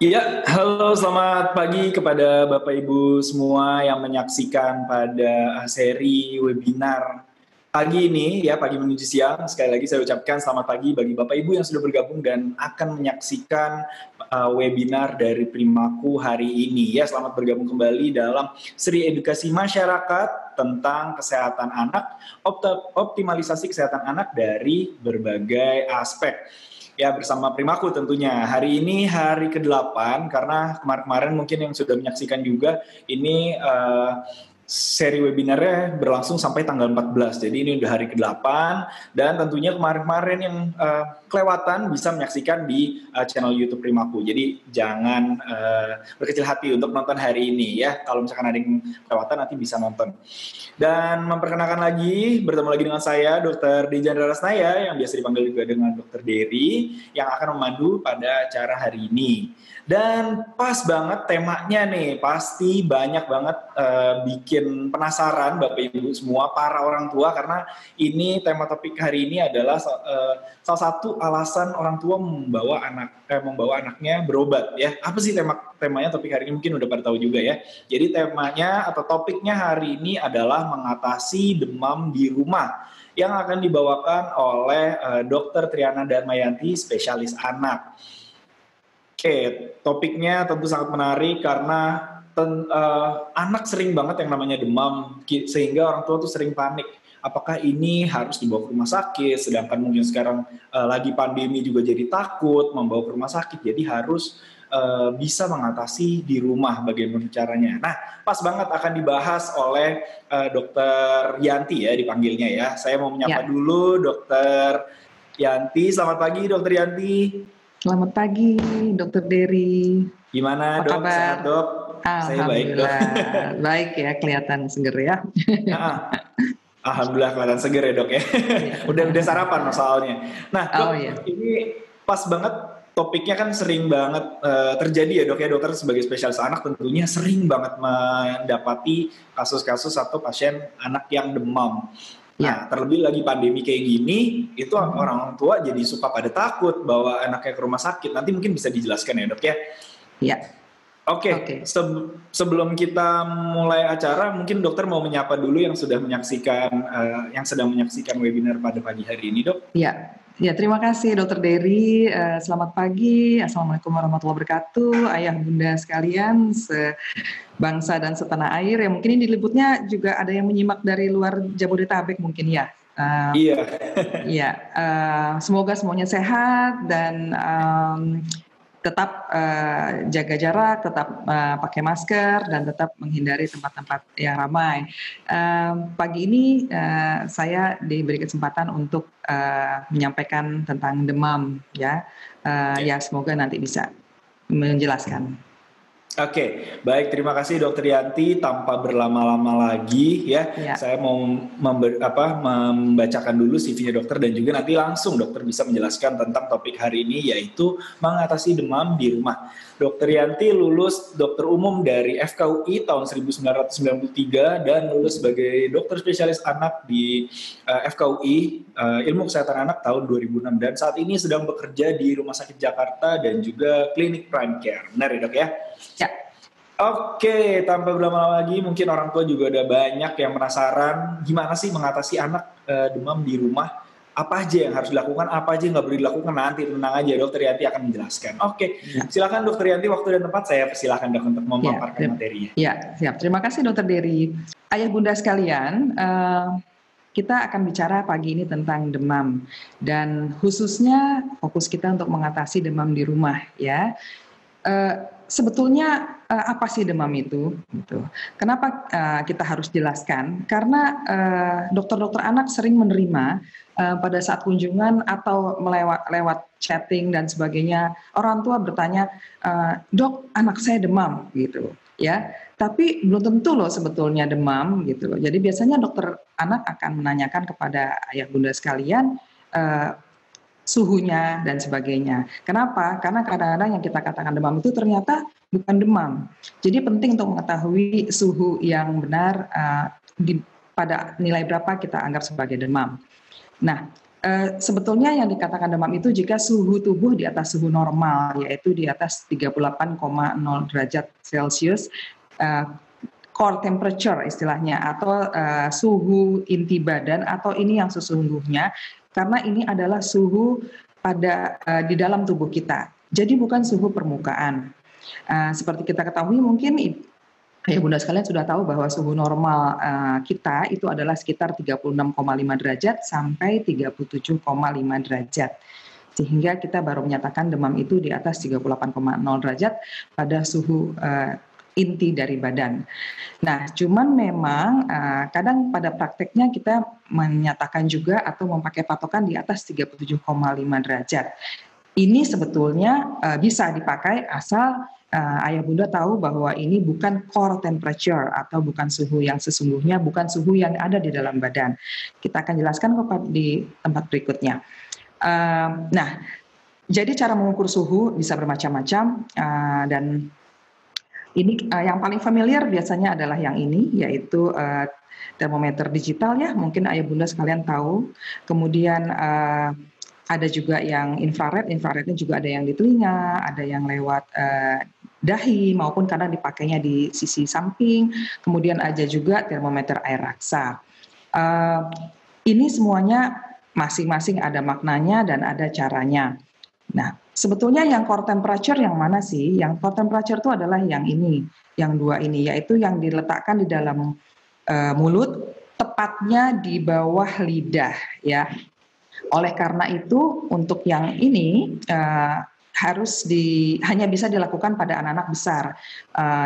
Iya, halo selamat pagi kepada Bapak Ibu semua yang menyaksikan pada seri webinar pagi ini ya, pagi menuju siang. Sekali lagi saya ucapkan selamat pagi bagi Bapak Ibu yang sudah bergabung dan akan menyaksikan webinar dari Primaku hari ini ya. Selamat bergabung kembali dalam seri edukasi masyarakat tentang kesehatan anak, optimalisasi kesehatan anak dari berbagai aspek. Ya, bersama Primaku tentunya. Hari ini hari ke-8, karena kemarin-kemarin mungkin yang sudah menyaksikan juga, ini seri webinarnya berlangsung sampai tanggal 14. Jadi ini udah hari ke-8, dan tentunya kemarin-kemarin yang kelewatan bisa menyaksikan di channel YouTube Primaku. Jadi jangan berkecil hati untuk nonton hari ini ya. Kalau misalkan ada yang kelewatan nanti bisa nonton. Dan memperkenalkan lagi, bertemu lagi dengan saya, Dr. Dejan Rasnaya, yang biasa dipanggil juga dengan Dr. Dery, yang akan memandu pada acara hari ini. Dan pas banget temanya nih, pasti banyak banget bikin penasaran Bapak Ibu semua, para orang tua, karena ini tema topik hari ini adalah salah satu alasan orang tua membawa anaknya berobat ya. Apa sih temanya topik hari ini? Mungkin udah pada tahu juga ya. Jadi temanya atau topiknya hari ini adalah mengatasi demam di rumah, yang akan dibawakan oleh Dr. Triana Darmayanti, spesialis anak. Oke, topiknya tentu sangat menarik karena anak sering banget yang namanya demam, sehingga orang tua tuh sering panik. Apakah ini harus dibawa ke rumah sakit? Sedangkan mungkin sekarang lagi pandemi juga jadi takut membawa ke rumah sakit. Jadi harus bisa mengatasi di rumah bagaimana caranya. Nah, pas banget akan dibahas oleh Dr. Yanti ya dipanggilnya ya. Saya mau menyapa dulu Dr. Yanti. Selamat pagi Dr. Yanti. Selamat pagi, Dr. Dery. Gimana apa dok? Kabar? Sehat dok? Saya baik dok. Baik ya, kelihatan seger ya. Alhamdulillah kelihatan seger ya dok ya. Udah sarapan soalnya. Nah dok, ini pas banget topiknya kan sering banget terjadi ya dok ya. Dokter sebagai spesialis anak tentunya sering banget mendapati kasus-kasus atau pasien anak yang demam. Nah, terlebih lagi pandemi kayak gini, itu orang tua jadi suka pada takut bawa anaknya ke rumah sakit. Nanti mungkin bisa dijelaskan ya dok ya? Iya. Oke. Sebelum kita mulai acara, mungkin dokter mau menyapa dulu yang sudah menyaksikan, yang sedang menyaksikan webinar pada pagi hari ini dok. Ya, terima kasih Dr. Dery. Selamat pagi, Assalamualaikum warahmatullahi wabarakatuh, ayah bunda sekalian, bangsa dan setanah air. Ya mungkin ini diliputnya juga ada yang menyimak dari luar Jabodetabek mungkin ya. Iya. Semoga semuanya sehat dan tetap jaga jarak, tetap pakai masker dan tetap menghindari tempat-tempat yang ramai. Pagi ini saya diberi kesempatan untuk menyampaikan tentang demam ya. Ya semoga nanti bisa menjelaskan. Oke, baik, terima kasih Dr. Yanti. Tanpa berlama-lama lagi ya, saya mau membacakan dulu CV-nya dokter dan juga nanti langsung dokter bisa menjelaskan tentang topik hari ini, yaitu mengatasi demam di rumah. Dr. Yanti lulus dokter umum dari FKUI tahun 1993 dan lulus sebagai dokter spesialis anak di FKUI Ilmu Kesehatan Anak tahun 2006 dan saat ini sedang bekerja di Rumah Sakit Jakarta dan juga Klinik Prime Care. Benar ya dok ya? Ya. Oke, tanpa berlama-lama lagi, mungkin orang tua juga udah banyak yang penasaran gimana sih mengatasi anak demam di rumah. Apa aja yang harus dilakukan, apa aja yang nggak boleh dilakukan, nanti tenang aja Dokter Yanti akan menjelaskan. Oke, silakan Dokter Yanti, waktu dan tempat saya persilahkan dok untuk memaparkan materinya. Ya, siap. Terima kasih Dokter Dery. Ayah bunda sekalian, kita akan bicara pagi ini tentang demam dan khususnya fokus kita untuk mengatasi demam di rumah ya. Sebetulnya apa sih demam itu? Gitu. Kenapa kita harus jelaskan? Karena dokter-dokter anak sering menerima pada saat kunjungan atau lewat chatting dan sebagainya, orang tua bertanya, dok, anak saya demam, gitu, ya. Tapi belum tentu loh sebetulnya demam, gitu loh. Jadi biasanya dokter anak akan menanyakan kepada ayah bunda sekalian suhunya dan sebagainya. Kenapa? Karena kadang-kadang yang kita katakan demam itu ternyata bukan demam. Jadi penting untuk mengetahui suhu yang benar pada nilai berapa kita anggap sebagai demam. Nah, Sebetulnya yang dikatakan demam itu jika suhu tubuh di atas suhu normal, yaitu di atas 38,0 derajat Celcius, core temperature istilahnya, atau suhu inti badan, atau ini yang sesungguhnya, karena ini adalah suhu pada di dalam tubuh kita. Jadi bukan suhu permukaan. Seperti kita ketahui mungkin ya Bunda sekalian sudah tahu bahwa suhu normal kita itu adalah sekitar 36,5 derajat sampai 37,5 derajat. Sehingga kita baru menyatakan demam itu di atas 38,0 derajat pada suhu inti dari badan. Nah, cuman memang kadang pada prakteknya kita menyatakan juga atau memakai patokan di atas 37,5 derajat. Ini sebetulnya bisa dipakai asal ayah bunda tahu bahwa ini bukan core temperature atau bukan suhu yang sesungguhnya, bukan suhu yang ada di dalam badan. Kita akan jelaskan di tempat berikutnya. Nah, jadi cara mengukur suhu bisa bermacam-macam dan ini yang paling familiar biasanya adalah yang ini, yaitu termometer digital ya, mungkin ayah bunda sekalian tahu. Kemudian ada juga yang infrared, infrarednya juga ada yang di telinga, ada yang lewat dahi maupun kadang dipakainya di sisi samping. Kemudian ada juga termometer air raksa. Ini semuanya masing-masing ada maknanya dan ada caranya. Nah, sebetulnya yang core temperature yang mana sih? Yang core temperature itu adalah yang ini, yang dua ini, yaitu yang diletakkan di dalam mulut, tepatnya di bawah lidah, ya. Oleh karena itu, untuk yang ini hanya bisa dilakukan pada anak-anak besar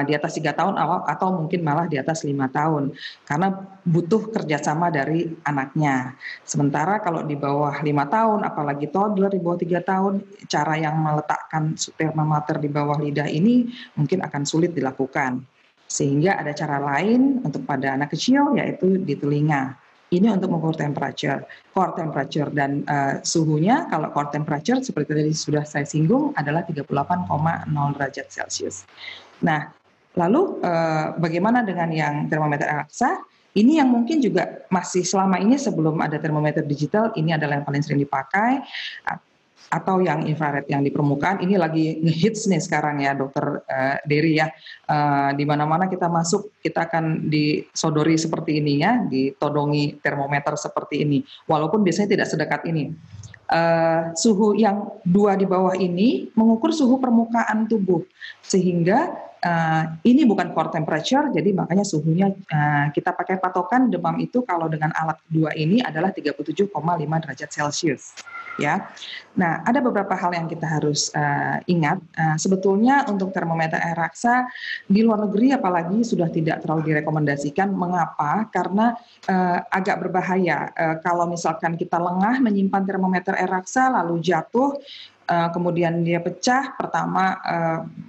di atas 3 tahun atau mungkin malah di atas 5 tahun karena butuh kerjasama dari anaknya. Sementara kalau di bawah 5 tahun, apalagi toddler di bawah 3 tahun, cara yang meletakkan termometer di bawah lidah ini mungkin akan sulit dilakukan. Sehingga ada cara lain untuk pada anak kecil, yaitu di telinga. Ini untuk mengukur core temperature dan suhunya kalau core temperature seperti tadi sudah saya singgung adalah 38,0 derajat Celcius. Nah, lalu bagaimana dengan yang termometer raksa? Ini yang mungkin juga masih selama ini sebelum ada termometer digital, ini adalah yang paling sering dipakai. Atau yang infrared yang di permukaan, ini lagi ngehits nih sekarang ya Dokter Dery ya, di mana-mana kita masuk kita akan disodori seperti ini ya, ditodongi termometer seperti ini, walaupun biasanya tidak sedekat ini. Suhu yang 2 di bawah ini mengukur suhu permukaan tubuh, sehingga ini bukan core temperature, jadi makanya suhunya kita pakai patokan demam itu kalau dengan alat kedua ini adalah 37,5 derajat Celcius. Ya, nah ada beberapa hal yang kita harus ingat. Sebetulnya untuk termometer air raksa di luar negeri apalagi sudah tidak terlalu direkomendasikan. Mengapa? Karena agak berbahaya. Kalau misalkan kita lengah menyimpan termometer air raksa lalu jatuh, kemudian dia pecah, pertama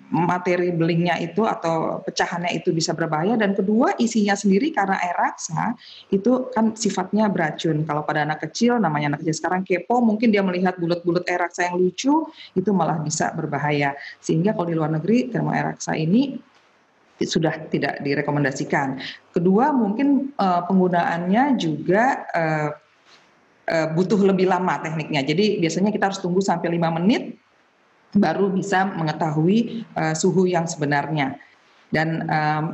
materi belingnya itu atau pecahannya itu bisa berbahaya, dan kedua isinya sendiri karena air raksa itu kan sifatnya beracun. Kalau pada anak kecil, namanya anak kecil sekarang kepo, mungkin dia melihat bulat-bulat air raksa yang lucu, itu malah bisa berbahaya. Sehingga kalau di luar negeri termo air raksa ini sudah tidak direkomendasikan. Kedua mungkin penggunaannya juga butuh lebih lama tekniknya. Jadi biasanya kita harus tunggu sampai 5 menit baru bisa mengetahui suhu yang sebenarnya. Dan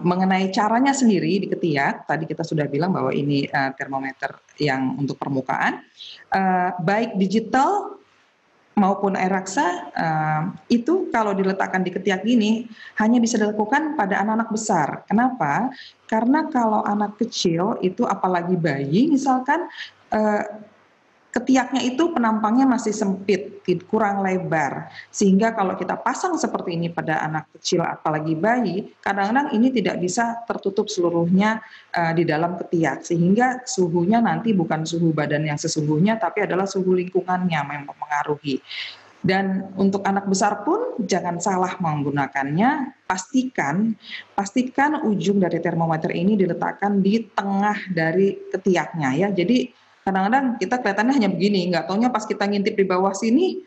mengenai caranya sendiri di ketiak, tadi kita sudah bilang bahwa ini termometer yang untuk permukaan, baik digital maupun air raksa itu kalau diletakkan di ketiak ini hanya bisa dilakukan pada anak-anak besar. Kenapa? Karena kalau anak kecil itu apalagi bayi misalkan, ketiaknya itu penampangnya masih sempit, kurang lebar. Sehingga kalau kita pasang seperti ini pada anak kecil apalagi bayi, kadang-kadang ini tidak bisa tertutup seluruhnya di dalam ketiak. Sehingga suhunya nanti bukan suhu badan yang sesungguhnya, tapi adalah suhu lingkungannya yang mempengaruhi. Dan untuk anak besar pun jangan salah menggunakannya, pastikan ujung dari termometer ini diletakkan di tengah dari ketiaknya ya. Jadi kadang-kadang kita kelihatannya hanya begini, nggak taunya pas kita ngintip di bawah sini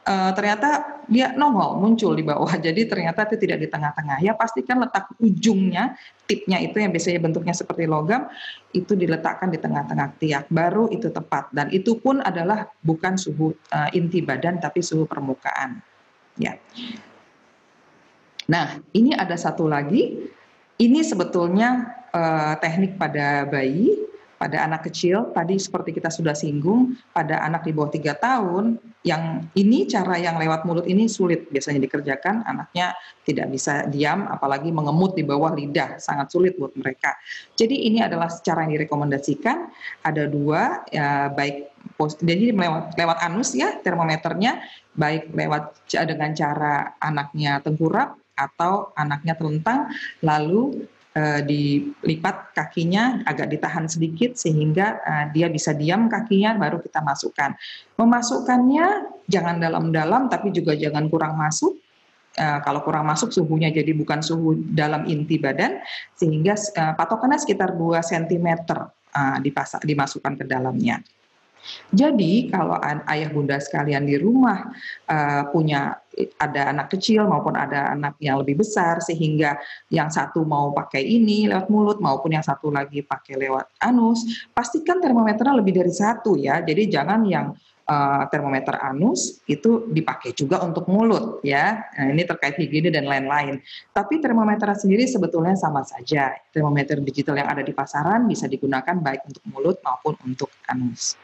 ternyata dia nongol muncul di bawah. Jadi ternyata itu tidak di tengah-tengah. Ya pastikan letak ujungnya, tipnya itu yang biasanya bentuknya seperti logam, itu diletakkan di tengah-tengah tiak. Baru itu tepat. Dan itu pun adalah bukan suhu inti badan tapi suhu permukaan. Ya. Nah, ini ada satu lagi. Ini sebetulnya teknik pada bayi, pada anak kecil. Tadi seperti kita sudah singgung, pada anak di bawah 3 tahun, yang ini cara yang lewat mulut ini sulit biasanya dikerjakan. Anaknya tidak bisa diam, apalagi mengemut di bawah lidah, sangat sulit buat mereka. Jadi ini adalah cara yang direkomendasikan. Ada 2, ya, baik jadi lewat anus ya termometernya, baik lewat dengan cara anaknya tengkurap atau anaknya telentang, lalu dilipat kakinya agak ditahan sedikit sehingga dia bisa diam kakinya, baru kita masukkan. Memasukkannya jangan dalam-dalam tapi juga jangan kurang masuk. Kalau kurang masuk suhunya jadi bukan suhu dalam inti badan, sehingga patokannya sekitar 2 cm dimasukkan ke dalamnya. Jadi kalau ayah bunda sekalian di rumah punya ada anak kecil maupun ada anak yang lebih besar, sehingga yang satu mau pakai ini lewat mulut maupun yang satu lagi pakai lewat anus, pastikan termometernya lebih dari 1 ya. Jadi jangan yang termometer anus itu dipakai juga untuk mulut ya. Nah, ini terkait higiene dan lain-lain. Tapi termometer sendiri sebetulnya sama saja. Termometer digital yang ada di pasaran bisa digunakan baik untuk mulut maupun untuk anus.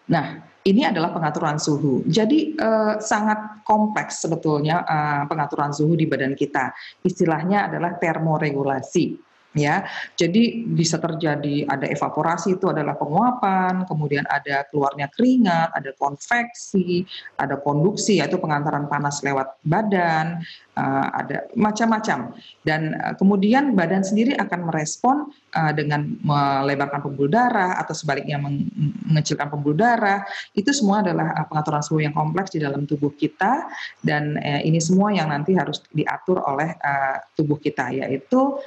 Nah, ini adalah pengaturan suhu. Jadi sangat kompleks sebetulnya pengaturan suhu di badan kita. Istilahnya adalah termoregulasi. Ya, jadi bisa terjadi ada evaporasi, itu adalah penguapan, kemudian ada keluarnya keringat, ada konveksi, ada konduksi, yaitu pengantaran panas lewat badan, ada macam-macam. Dan kemudian badan sendiri akan merespon dengan melebarkan pembuluh darah atau sebaliknya mengecilkan pembuluh darah. Itu semua adalah pengaturan suhu yang kompleks di dalam tubuh kita, dan ini semua yang nanti harus diatur oleh tubuh kita, yaitu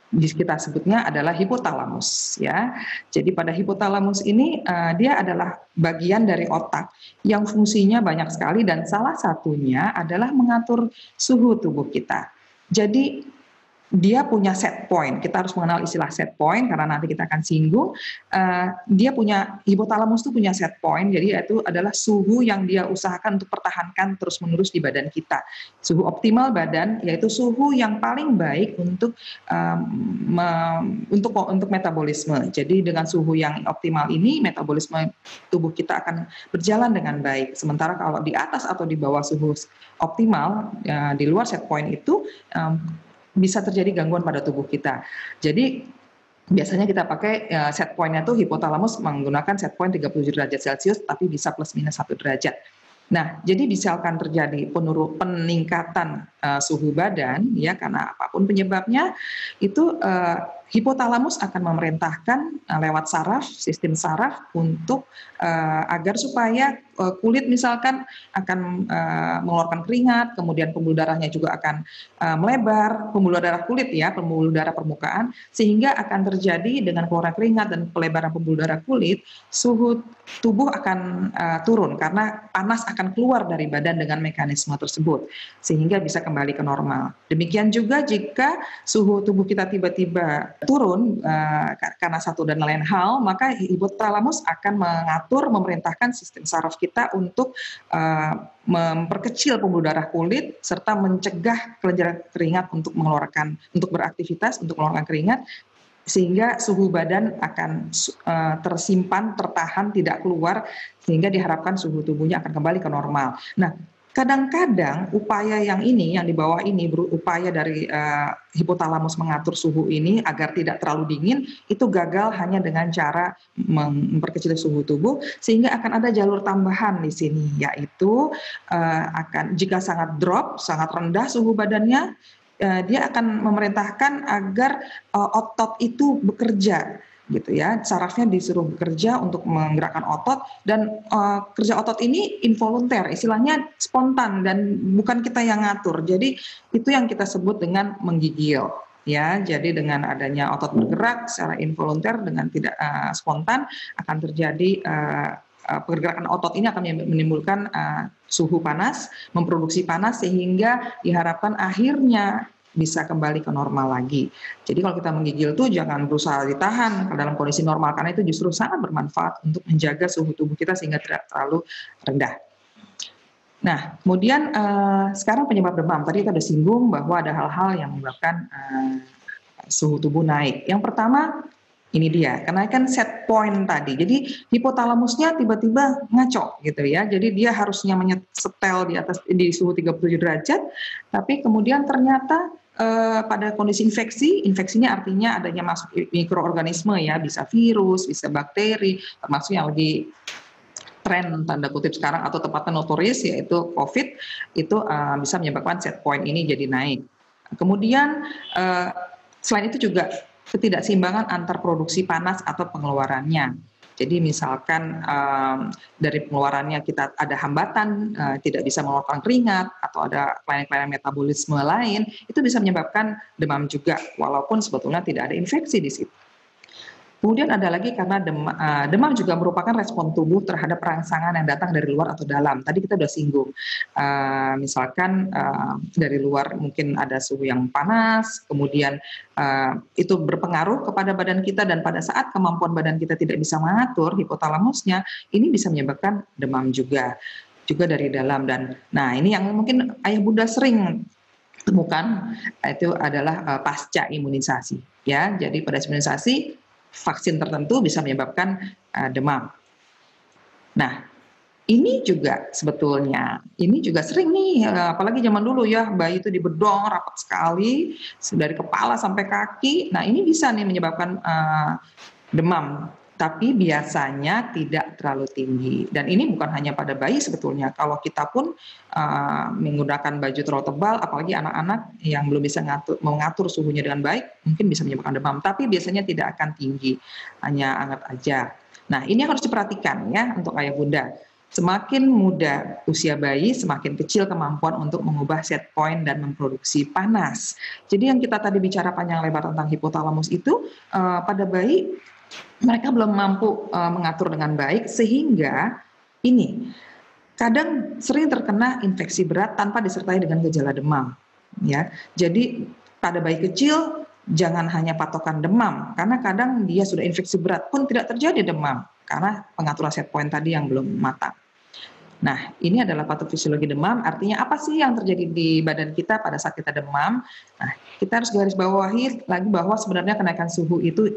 kita sebutnya adalah hipotalamus ya. Jadi pada hipotalamus ini dia adalah bagian dari otak yang fungsinya banyak sekali, dan salah satunya adalah mengatur suhu tubuh kita. Jadi dia punya set point. Kita harus mengenal istilah set point karena nanti kita akan singgung. Dia punya, hipotalamus itu punya set point, jadi itu adalah suhu yang dia usahakan untuk pertahankan terus-menerus di badan kita. Suhu optimal badan yaitu suhu yang paling baik untuk metabolisme. Jadi dengan suhu yang optimal ini metabolisme tubuh kita akan berjalan dengan baik. Sementara kalau di atas atau di bawah suhu optimal, di luar set point itu bisa terjadi gangguan pada tubuh kita. Jadi biasanya kita pakai set point-nya tuh hipotalamus menggunakan set point 37 derajat Celcius, tapi bisa plus minus 1 derajat. Nah, jadi misalkan terjadi peningkatan suhu badan ya karena apapun penyebabnya, itu hipotalamus akan memerintahkan lewat saraf, sistem saraf untuk agar supaya kulit misalkan akan mengeluarkan keringat, kemudian pembuluh darahnya juga akan melebar, pembuluh darah kulit ya, pembuluh darah permukaan, sehingga akan terjadi dengan keluaran keringat dan pelebaran pembuluh darah kulit, suhu tubuh akan turun karena panas akan keluar dari badan dengan mekanisme tersebut, sehingga bisa kembali ke normal. Demikian juga jika suhu tubuh kita tiba-tiba turun karena satu dan lain hal, maka hipotalamus akan mengatur, memerintahkan sistem saraf kita untuk memperkecil pembuluh darah kulit serta mencegah kelenjar keringat untuk beraktivitas, untuk mengeluarkan keringat, sehingga suhu badan akan tersimpan, tertahan, tidak keluar, sehingga diharapkan suhu tubuhnya akan kembali ke normal. Nah, kadang-kadang upaya yang di bawah ini, upaya dari hipotalamus mengatur suhu ini agar tidak terlalu dingin, itu gagal hanya dengan cara memperkecil suhu tubuh, sehingga akan ada jalur tambahan di sini, yaitu jika sangat rendah suhu badannya, dia akan memerintahkan agar otot itu bekerja gitu ya, sarafnya disuruh bekerja untuk menggerakkan otot, dan kerja otot ini involunter, istilahnya spontan dan bukan kita yang ngatur. Jadi itu yang kita sebut dengan menggigil ya. Jadi dengan adanya otot bergerak secara involunter dengan tidak spontan, akan terjadi pergerakan otot ini akan menimbulkan suhu panas, memproduksi panas sehingga diharapkan akhirnya bisa kembali ke normal lagi. Jadi kalau kita menggigil tuh jangan berusaha ditahan dalam kondisi normal karena itu justru sangat bermanfaat untuk menjaga suhu tubuh kita sehingga tidak terlalu rendah. Nah, kemudian sekarang penyebab demam. Tadi kita sudah singgung bahwa ada hal-hal yang menyebabkan suhu tubuh naik. Yang pertama, ini dia, kenaikan set point tadi. Jadi hipotalamusnya tiba-tiba ngaco gitu ya. Jadi dia harusnya setel di suhu 37 derajat, tapi kemudian ternyata pada kondisi infeksinya artinya adanya masuk mikroorganisme ya, bisa virus, bisa bakteri, termasuk yang lagi tren tanda kutip sekarang atau tepatnya notoris yaitu COVID itu bisa menyebabkan set point ini jadi naik. Kemudian selain itu juga ketidakseimbangan antar produksi panas atau pengeluarannya. Jadi misalkan dari pengeluarannya kita ada hambatan, tidak bisa mengeluarkan keringat atau ada kelainan-kelainan metabolisme lain, itu bisa menyebabkan demam juga walaupun sebetulnya tidak ada infeksi di situ. Kemudian ada lagi karena demam juga merupakan respon tubuh terhadap rangsangan yang datang dari luar atau dalam. Tadi kita sudah singgung, misalkan dari luar mungkin ada suhu yang panas, kemudian itu berpengaruh kepada badan kita dan pada saat kemampuan badan kita tidak bisa mengatur hipotalamusnya, ini bisa menyebabkan demam juga dari dalam. Dan nah ini yang mungkin ayah bunda sering temukan itu adalah pasca imunisasi ya. Jadi pada imunisasi vaksin tertentu bisa menyebabkan demam. Nah, ini juga sebetulnya, ini juga sering nih, apalagi zaman dulu ya, bayi itu dibedong rapat sekali, dari kepala sampai kaki. Nah, ini bisa nih menyebabkan demam, tapi biasanya tidak terlalu tinggi. Dan ini bukan hanya pada bayi sebetulnya, kalau kita pun menggunakan baju terlalu tebal, apalagi anak-anak yang belum bisa mengatur suhunya dengan baik, mungkin bisa menyebabkan demam, tapi biasanya tidak akan tinggi, hanya hangat aja. Nah, ini harus diperhatikan ya untuk ayah bunda. Semakin muda usia bayi, semakin kecil kemampuan untuk mengubah set point dan memproduksi panas. Jadi yang kita tadi bicara panjang lebar tentang hipotalamus itu, pada bayi, mereka belum mampu mengatur dengan baik sehingga ini kadang sering terkena infeksi berat tanpa disertai dengan gejala demam ya. Jadi pada bayi kecil jangan hanya patokan demam karena kadang dia sudah infeksi berat pun tidak terjadi demam karena pengaturan set point tadi yang belum matang. Nah, ini adalah patofisiologi demam, artinya apa sih yang terjadi di badan kita pada saat kita demam? Nah, kita harus garis bawahi lagi bahwa sebenarnya kenaikan suhu itu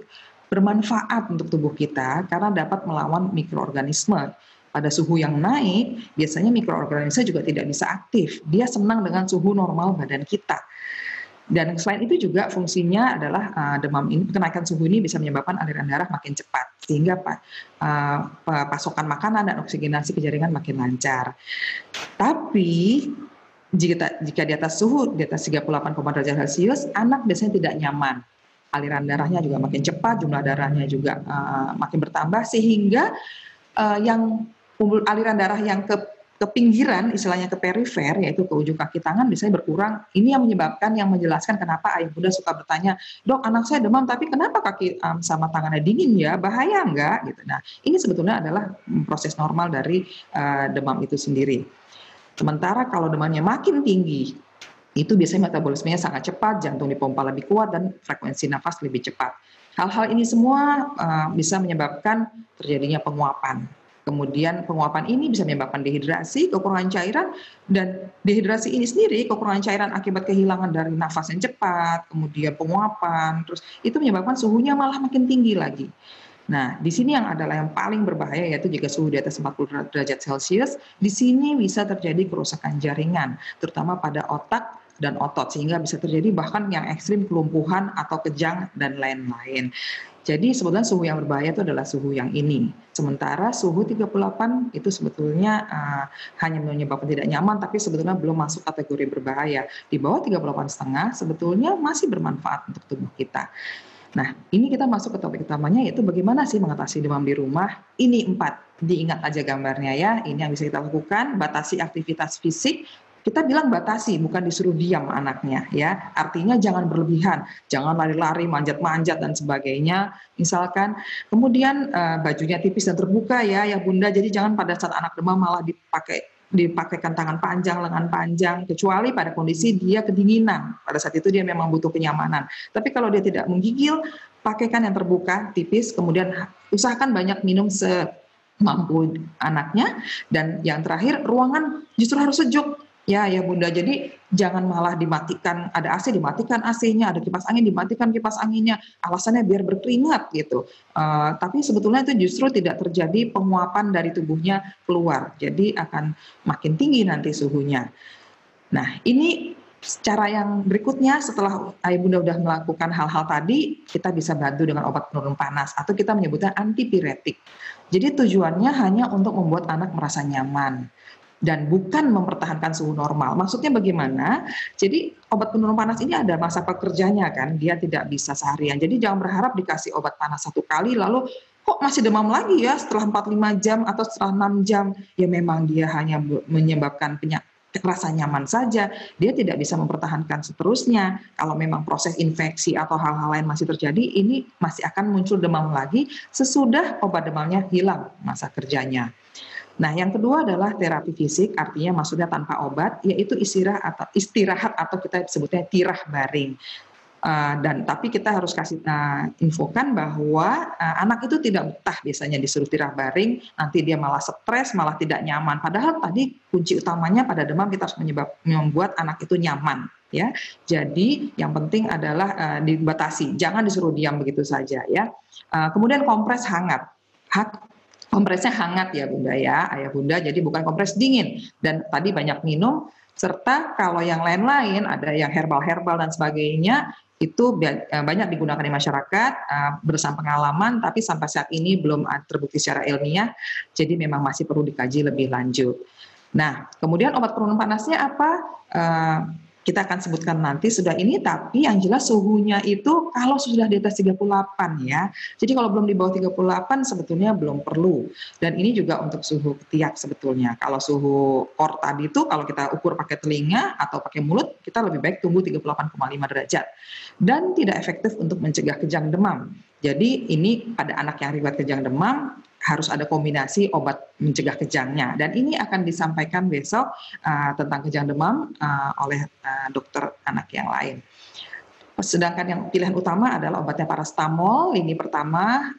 bermanfaat untuk tubuh kita karena dapat melawan mikroorganisme. Pada suhu yang naik, biasanya mikroorganisme juga tidak bisa aktif. Dia senang dengan suhu normal badan kita. Dan selain itu juga fungsinya adalah demam ini, kenaikan suhu ini bisa menyebabkan aliran darah makin cepat sehingga pasokan makanan dan oksigenasi ke jaringan makin lancar. Tapi jika di atas suhu di atas 38,8 derajat Celcius, anak biasanya tidak nyaman. Aliran darahnya juga makin cepat, jumlah darahnya juga makin bertambah sehingga yang aliran darah yang ke pinggiran, istilahnya ke perifer, yaitu ke ujung kaki tangan biasanya berkurang. Ini yang menyebabkan, yang menjelaskan kenapa ayah bunda suka bertanya, dok anak saya demam tapi kenapa kaki sama tangannya dingin ya, bahaya enggak? Gitu. Nah ini sebetulnya adalah proses normal dari demam itu sendiri. Sementara kalau demamnya makin tinggi, itu biasanya metabolismenya sangat cepat, jantung dipompa lebih kuat dan frekuensi nafas lebih cepat. Hal-hal ini semua bisa menyebabkan terjadinya penguapan. Kemudian penguapan ini bisa menyebabkan dehidrasi, kekurangan cairan, dan dehidrasi ini sendiri, kekurangan cairan akibat kehilangan dari nafas yang cepat, kemudian penguapan, terus itu menyebabkan suhunya malah makin tinggi lagi. Nah, di sini yang adalah yang paling berbahaya yaitu jika suhu di atas 40 derajat Celcius, di sini bisa terjadi kerusakan jaringan, terutama pada otak dan otot, sehingga bisa terjadi bahkan yang ekstrim kelumpuhan atau kejang dan lain-lain. Jadi sebetulnya suhu yang berbahaya itu adalah suhu yang ini. Sementara suhu 38 itu sebetulnya hanya menyebabkan tidak nyaman, tapi sebetulnya belum masuk kategori berbahaya. Di bawah 38,5 sebetulnya masih bermanfaat untuk tubuh kita. Nah, ini kita masuk ke topik utamanya yaitu bagaimana sih mengatasi demam di rumah. Ini 4, diingat aja gambarnya ya, ini yang bisa kita lakukan, batasi aktivitas fisik, Kita bilang batasi, bukan disuruh diam anaknya ya. Artinya jangan berlebihan, jangan lari-lari, manjat-manjat dan sebagainya. Misalkan kemudian bajunya tipis dan terbuka ya Bunda. Jadi jangan pada saat anak demam malah dipakaikan tangan panjang, lengan panjang, kecuali pada kondisi dia kedinginan. Pada saat itu dia memang butuh kenyamanan. Tapi kalau dia tidak menggigil, pakaikan yang terbuka, tipis, kemudian usahakan banyak minum semampu anaknya. Dan yang terakhir, ruangan justru harus sejuk. Ya Bunda, jadi jangan malah dimatikan, ada AC dimatikan AC-nya, ada kipas angin dimatikan kipas anginnya, alasannya biar berkeringat gitu. Tapi sebetulnya itu justru tidak terjadi penguapan dari tubuhnya keluar, jadi akan makin tinggi nanti suhunya. Nah ini cara yang berikutnya setelah ayah bunda sudah melakukan hal-hal tadi, kita bisa bantu dengan obat penurun panas atau kita menyebutnya antipiretik. Jadi tujuannya hanya untuk membuat anak merasa nyaman dan bukan mempertahankan suhu normal. Maksudnya bagaimana? Jadi obat penurun panas ini ada masa pekerjanya kan, dia tidak bisa seharian. Jadi jangan berharap dikasih obat panas 1 kali lalu kok masih demam lagi ya setelah 4-5 jam atau setelah 6 jam. Ya memang dia hanya menyebabkan rasa nyaman saja, dia tidak bisa mempertahankan seterusnya. Kalau memang proses infeksi atau hal-hal lain masih terjadi, ini masih akan muncul demam lagi sesudah obat demamnya hilang masa kerjanya. Nah, yang kedua adalah terapi fisik, artinya maksudnya tanpa obat, yaitu istirahat atau kita sebutnya tirah baring. Tapi kita harus kasih infokan bahwa anak itu tidak betah biasanya disuruh tirah baring, nanti dia malah stres, malah tidak nyaman. Padahal tadi kunci utamanya pada demam kita harus membuat anak itu nyaman. Ya, jadi yang penting adalah dibatasi, jangan disuruh diam begitu saja ya. Kemudian kompres hangat. Kompresnya hangat ya Bunda ya, ayah bunda, jadi bukan kompres dingin. Dan tadi banyak minum, serta kalau yang lain-lain, ada yang herbal-herbal dan sebagainya, itu banyak digunakan di masyarakat berdasarkan pengalaman, tapi sampai saat ini belum terbukti secara ilmiah, jadi memang masih perlu dikaji lebih lanjut. Nah, kemudian obat penurun panasnya apa? Kita akan sebutkan nanti sudah ini, tapi yang jelas suhunya itu kalau sudah di atas 38 ya. Jadi kalau belum di bawah 38 sebetulnya belum perlu. Dan ini juga untuk suhu ketiak sebetulnya. Kalau suhu core tadi itu kalau kita ukur pakai telinga atau pakai mulut, kita lebih baik tunggu 38,5 derajat. Dan tidak efektif untuk mencegah kejang demam. Jadi ini pada anak yang riwayat kejang demam, harus ada kombinasi obat mencegah kejangnya. Dan ini akan disampaikan besok tentang kejang demam oleh dokter anak yang lain. Sedangkan yang pilihan utama adalah obatnya paracetamol, lini pertama.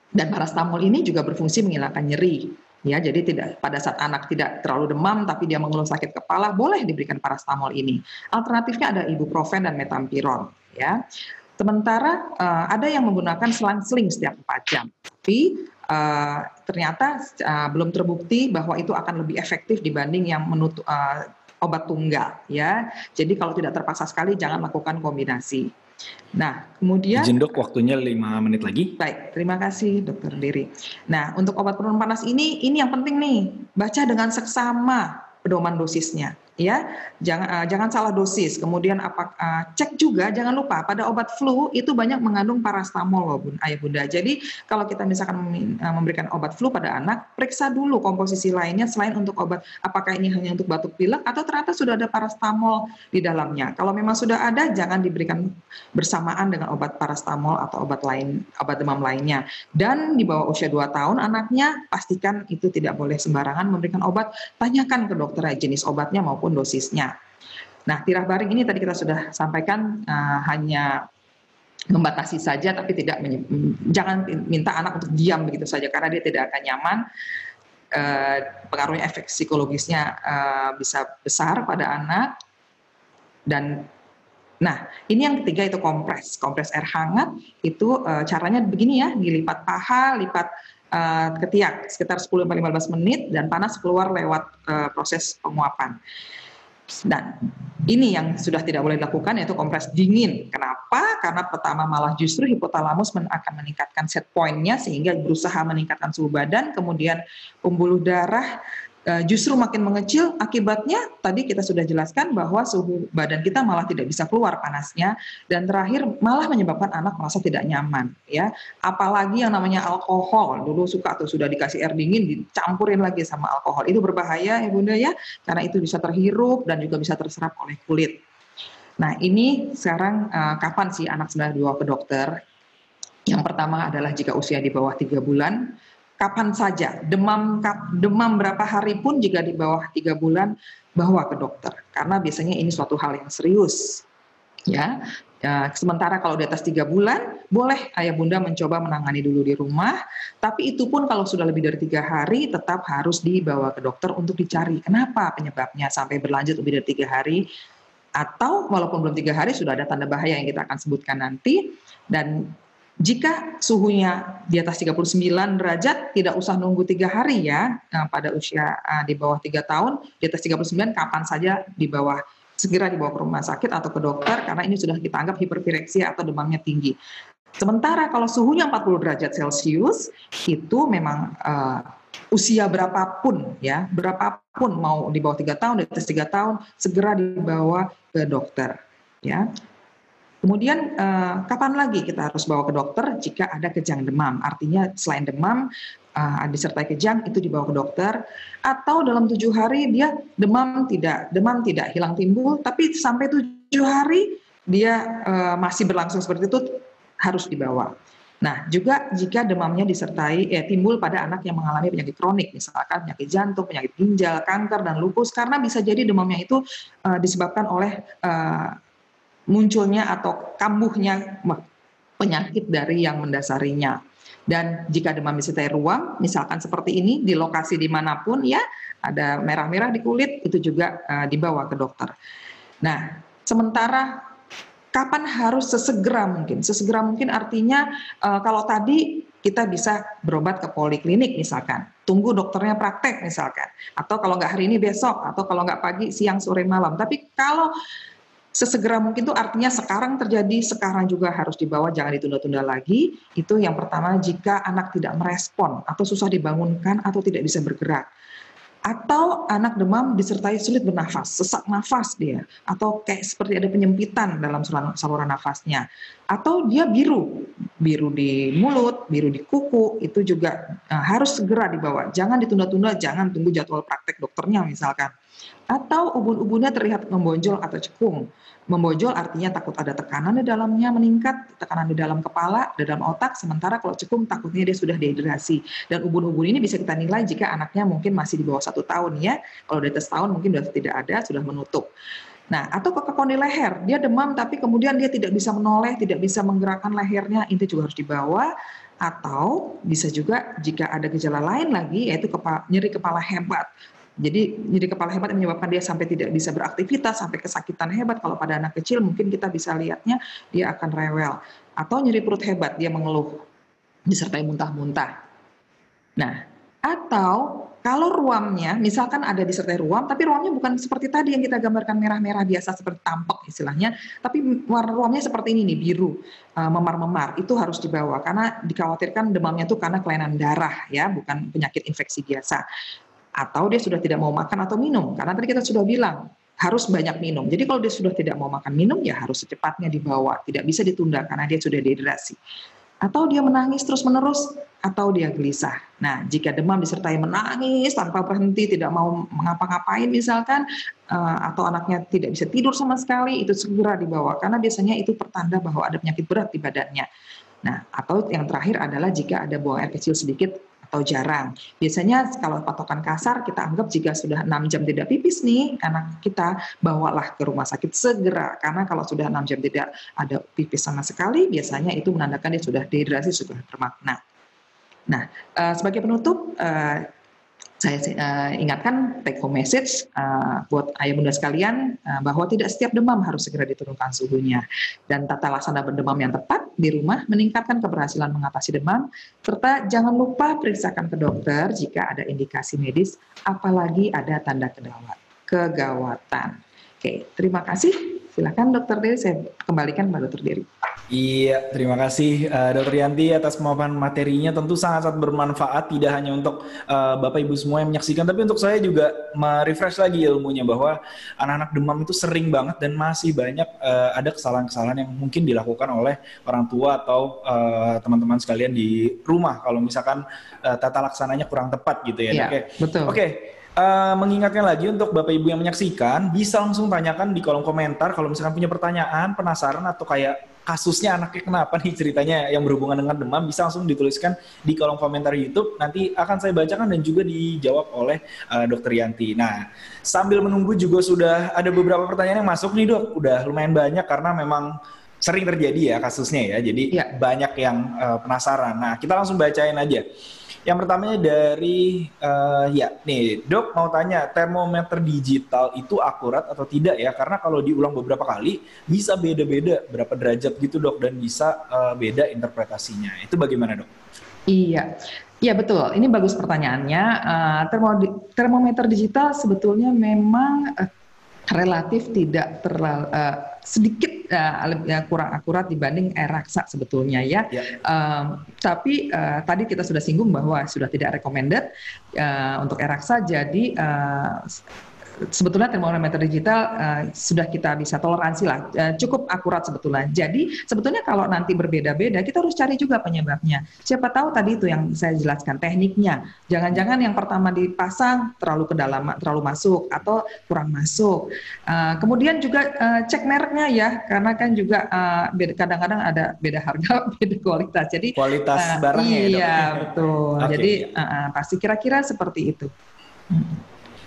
Dan paracetamol ini juga berfungsi menghilangkan nyeri. Ya, jadi pada saat anak tidak terlalu demam tapi dia mengeluh sakit kepala, boleh diberikan paracetamol ini. Alternatifnya ada ibuprofen dan metampiron. Ya. Sementara ada yang menggunakan selang-seling setiap 4 jam. Tapi ternyata belum terbukti bahwa itu akan lebih efektif dibanding yang obat tunggal ya. Jadi kalau tidak terpaksa sekali jangan lakukan kombinasi. Nah, kemudian izin dok, waktunya 5 menit lagi. Baik, terima kasih Dokter Diri. Nah, untuk obat penurun panas ini yang penting nih, baca dengan seksama pedoman dosisnya. Ya, jangan salah dosis. Kemudian cek juga, jangan lupa pada obat flu itu banyak mengandung paracetamol loh ayah bunda. Jadi kalau kita misalkan memberikan obat flu pada anak, periksa dulu komposisi lainnya selain untuk obat, apakah ini hanya untuk batuk pilek atau ternyata sudah ada paracetamol di dalamnya. Kalau memang sudah ada, jangan diberikan bersamaan dengan obat paracetamol atau obat demam lainnya. Dan di bawah usia 2 tahun anaknya, pastikan itu tidak boleh sembarangan memberikan obat. Tanyakan ke dokter jenis obatnya maupun dosisnya. Nah, tirah baring ini tadi kita sudah sampaikan hanya membatasi saja, tapi jangan minta anak untuk diam begitu saja karena dia tidak akan nyaman. Pengaruhnya efek psikologisnya bisa besar pada anak. Dan nah, ini yang ketiga itu kompres air hangat. Itu caranya begini ya, dilipat paha, lipat ketiak sekitar 10-15 menit dan panas keluar lewat proses penguapan. Dan ini yang sudah tidak boleh dilakukan yaitu kompres dingin. Kenapa? Karena pertama malah justru hipotalamus akan meningkatkan set point-nya sehingga berusaha meningkatkan suhu badan, kemudian pembuluh darah justru makin mengecil, akibatnya tadi kita sudah jelaskan bahwa suhu badan kita malah tidak bisa keluar panasnya, dan terakhir malah menyebabkan anak merasa tidak nyaman, ya. Apalagi yang namanya alkohol, dulu suka tuh sudah dikasih air dingin dicampurin lagi sama alkohol, itu berbahaya ya Bunda ya, karena itu bisa terhirup dan juga bisa terserap oleh kulit. Nah ini sekarang kapan sih anak sebenarnya dibawa ke dokter? Yang pertama adalah jika usia di bawah 3 bulan, kapan saja, demam berapa hari pun jika di bawah 3 bulan, bawa ke dokter. Karena biasanya ini suatu hal yang serius. Ya, sementara kalau di atas 3 bulan, boleh ayah bunda mencoba menangani dulu di rumah, tapi itu pun kalau sudah lebih dari 3 hari, tetap harus dibawa ke dokter untuk dicari kenapa penyebabnya sampai berlanjut lebih dari 3 hari, atau walaupun belum 3 hari sudah ada tanda bahaya yang kita akan sebutkan nanti. Dan jika suhunya di atas 39 derajat, tidak usah nunggu 3 hari ya, pada usia di bawah 3 tahun, di atas 39 kapan saja segera dibawa ke rumah sakit atau ke dokter, karena ini sudah kita anggap hiperpireksia atau demamnya tinggi. Sementara kalau suhunya 40 derajat Celcius, itu memang usia berapapun ya, berapapun mau di bawah 3 tahun, di atas 3 tahun, segera dibawa ke dokter ya. Kemudian kapan lagi kita harus bawa ke dokter jika ada kejang demam? Artinya selain demam, disertai kejang itu dibawa ke dokter, atau dalam 7 hari dia demam tidak hilang timbul, tapi sampai 7 hari dia masih berlangsung seperti itu, harus dibawa. Nah, juga jika demamnya disertai timbul pada anak yang mengalami penyakit kronik, misalkan penyakit jantung, penyakit ginjal, kanker, dan lupus, karena bisa jadi demamnya itu disebabkan oleh munculnya atau kambuhnya penyakit dari yang mendasarinya. Dan jika demam disertai ruam, misalkan seperti ini, di lokasi dimanapun ya, ada merah-merah di kulit, itu juga dibawa ke dokter. Nah, sementara kapan harus sesegera mungkin? Sesegera mungkin artinya kalau tadi kita bisa berobat ke poliklinik misalkan, tunggu dokternya praktek misalkan, atau kalau nggak hari ini besok, atau kalau nggak pagi, siang, sore, malam. Tapi kalau sesegera mungkin itu artinya sekarang terjadi, sekarang juga harus dibawa, jangan ditunda-tunda lagi. Itu yang pertama, jika anak tidak merespon atau susah dibangunkan atau tidak bisa bergerak. Atau anak demam disertai sulit bernafas, sesak nafas dia, atau kayak seperti ada penyempitan dalam saluran nafasnya. Atau dia biru di mulut, biru di kuku, itu juga harus segera dibawa. Jangan ditunda-tunda, jangan tunggu jadwal praktek dokternya misalkan. Atau ubun-ubunnya terlihat membonjol atau cekung. Membonjol artinya takut ada tekanan di dalamnya meningkat, tekanan di dalam kepala, di dalam otak, sementara kalau cekung takutnya dia sudah dehidrasi. Dan ubun-ubun ini bisa kita nilai jika anaknya mungkin masih di bawah 1 tahun ya, kalau di atas tahun mungkin sudah tidak ada, sudah menutup. Nah, atau kekakuan di leher, dia demam tapi kemudian dia tidak bisa menoleh, tidak bisa menggerakkan lehernya, itu juga harus dibawa. Atau bisa juga jika ada gejala lain lagi, yaitu nyeri kepala hebat. Jadi nyeri kepala hebat yang menyebabkan dia sampai tidak bisa beraktivitas, sampai kesakitan hebat. Kalau pada anak kecil mungkin kita bisa lihatnya dia akan rewel. Atau nyeri perut hebat, dia mengeluh disertai muntah-muntah. Nah, atau kalau ruamnya, misalkan ada disertai ruam, tapi ruamnya bukan seperti tadi yang kita gambarkan merah-merah biasa seperti tampak istilahnya, tapi warna ruamnya seperti ini nih, biru, memar-memar, itu harus dibawa karena dikhawatirkan demamnya itu karena kelainan darah ya, bukan penyakit infeksi biasa. Atau dia sudah tidak mau makan atau minum, karena tadi kita sudah bilang harus banyak minum. Jadi kalau dia sudah tidak mau makan minum ya harus secepatnya dibawa, tidak bisa ditunda karena dia sudah dehidrasi. Atau dia menangis terus-menerus, atau dia gelisah. Nah, jika demam disertai menangis tanpa berhenti, tidak mau mengapa-ngapain misalkan, atau anaknya tidak bisa tidur sama sekali, itu segera dibawa karena biasanya itu pertanda bahwa ada penyakit berat di badannya. Nah, atau yang terakhir adalah jika ada buang air kecil sedikit atau jarang. Biasanya kalau patokan kasar kita anggap jika sudah 6 jam tidak pipis nih anak kita, bawalah ke rumah sakit segera, karena kalau sudah 6 jam tidak ada pipis sama sekali, biasanya itu menandakan dia sudah dehidrasi, sudah bermakna. Nah, sebagai penutup, saya ingatkan take home message buat ayah bunda sekalian bahwa tidak setiap demam harus segera diturunkan suhunya, dan tata laksana berdemam yang tepat di rumah meningkatkan keberhasilan mengatasi demam, serta jangan lupa periksakan ke dokter jika ada indikasi medis, apalagi ada tanda kegawatan. Oke, terima kasih. Silakan Dokter Dery, saya kembalikan kepada Dokter Dery. Iya, terima kasih Dokter Yanti atas pemaparan materinya, tentu sangat-sangat bermanfaat tidak hanya untuk Bapak Ibu semua yang menyaksikan, tapi untuk saya juga merefresh lagi ilmunya bahwa anak-anak demam itu sering banget dan masih banyak ada kesalahan-kesalahan yang mungkin dilakukan oleh orang tua atau teman-teman sekalian di rumah kalau misalkan tata laksananya kurang tepat gitu ya. Iya, Oke. betul. Oke. Mengingatkan lagi untuk Bapak Ibu yang menyaksikan, bisa langsung tanyakan di kolom komentar kalau misalkan punya pertanyaan, penasaran atau kayak kasusnya anaknya kenapa nih ceritanya yang berhubungan dengan demam, bisa langsung dituliskan di kolom komentar YouTube. Nanti akan saya bacakan dan juga dijawab oleh Dokter Yanti. Nah, sambil menunggu juga sudah ada beberapa pertanyaan yang masuk nih Dok. Udah lumayan banyak karena memang sering terjadi ya kasusnya ya. Jadi banyak yang penasaran. Nah, kita langsung bacain aja. Yang pertamanya dari, ya nih Dok mau tanya, termometer digital itu akurat atau tidak ya? Karena kalau diulang beberapa kali bisa beda-beda berapa derajat gitu Dok, dan bisa beda interpretasinya. Itu bagaimana Dok? Iya, iya betul. Ini bagus pertanyaannya. Termometer digital sebetulnya memang relatif tidak terlalu sedikit kurang akurat dibanding air raksa sebetulnya ya. Tapi tadi kita sudah singgung bahwa sudah tidak recommended untuk air raksa, jadi sebetulnya termometer digital sudah kita bisa toleransi lah, cukup akurat sebetulnya. Jadi sebetulnya kalau nanti berbeda-beda, kita harus cari juga penyebabnya. Siapa tahu tadi itu yang saya jelaskan tekniknya. Jangan-jangan yang pertama dipasang terlalu ke dalam, terlalu masuk atau kurang masuk. Kemudian juga cek mereknya ya, karena kan juga kadang-kadang ada beda harga, beda kualitas. Jadi kualitas barangnya ya Dok? Iya betul. Okay. Jadi pasti kira-kira seperti itu.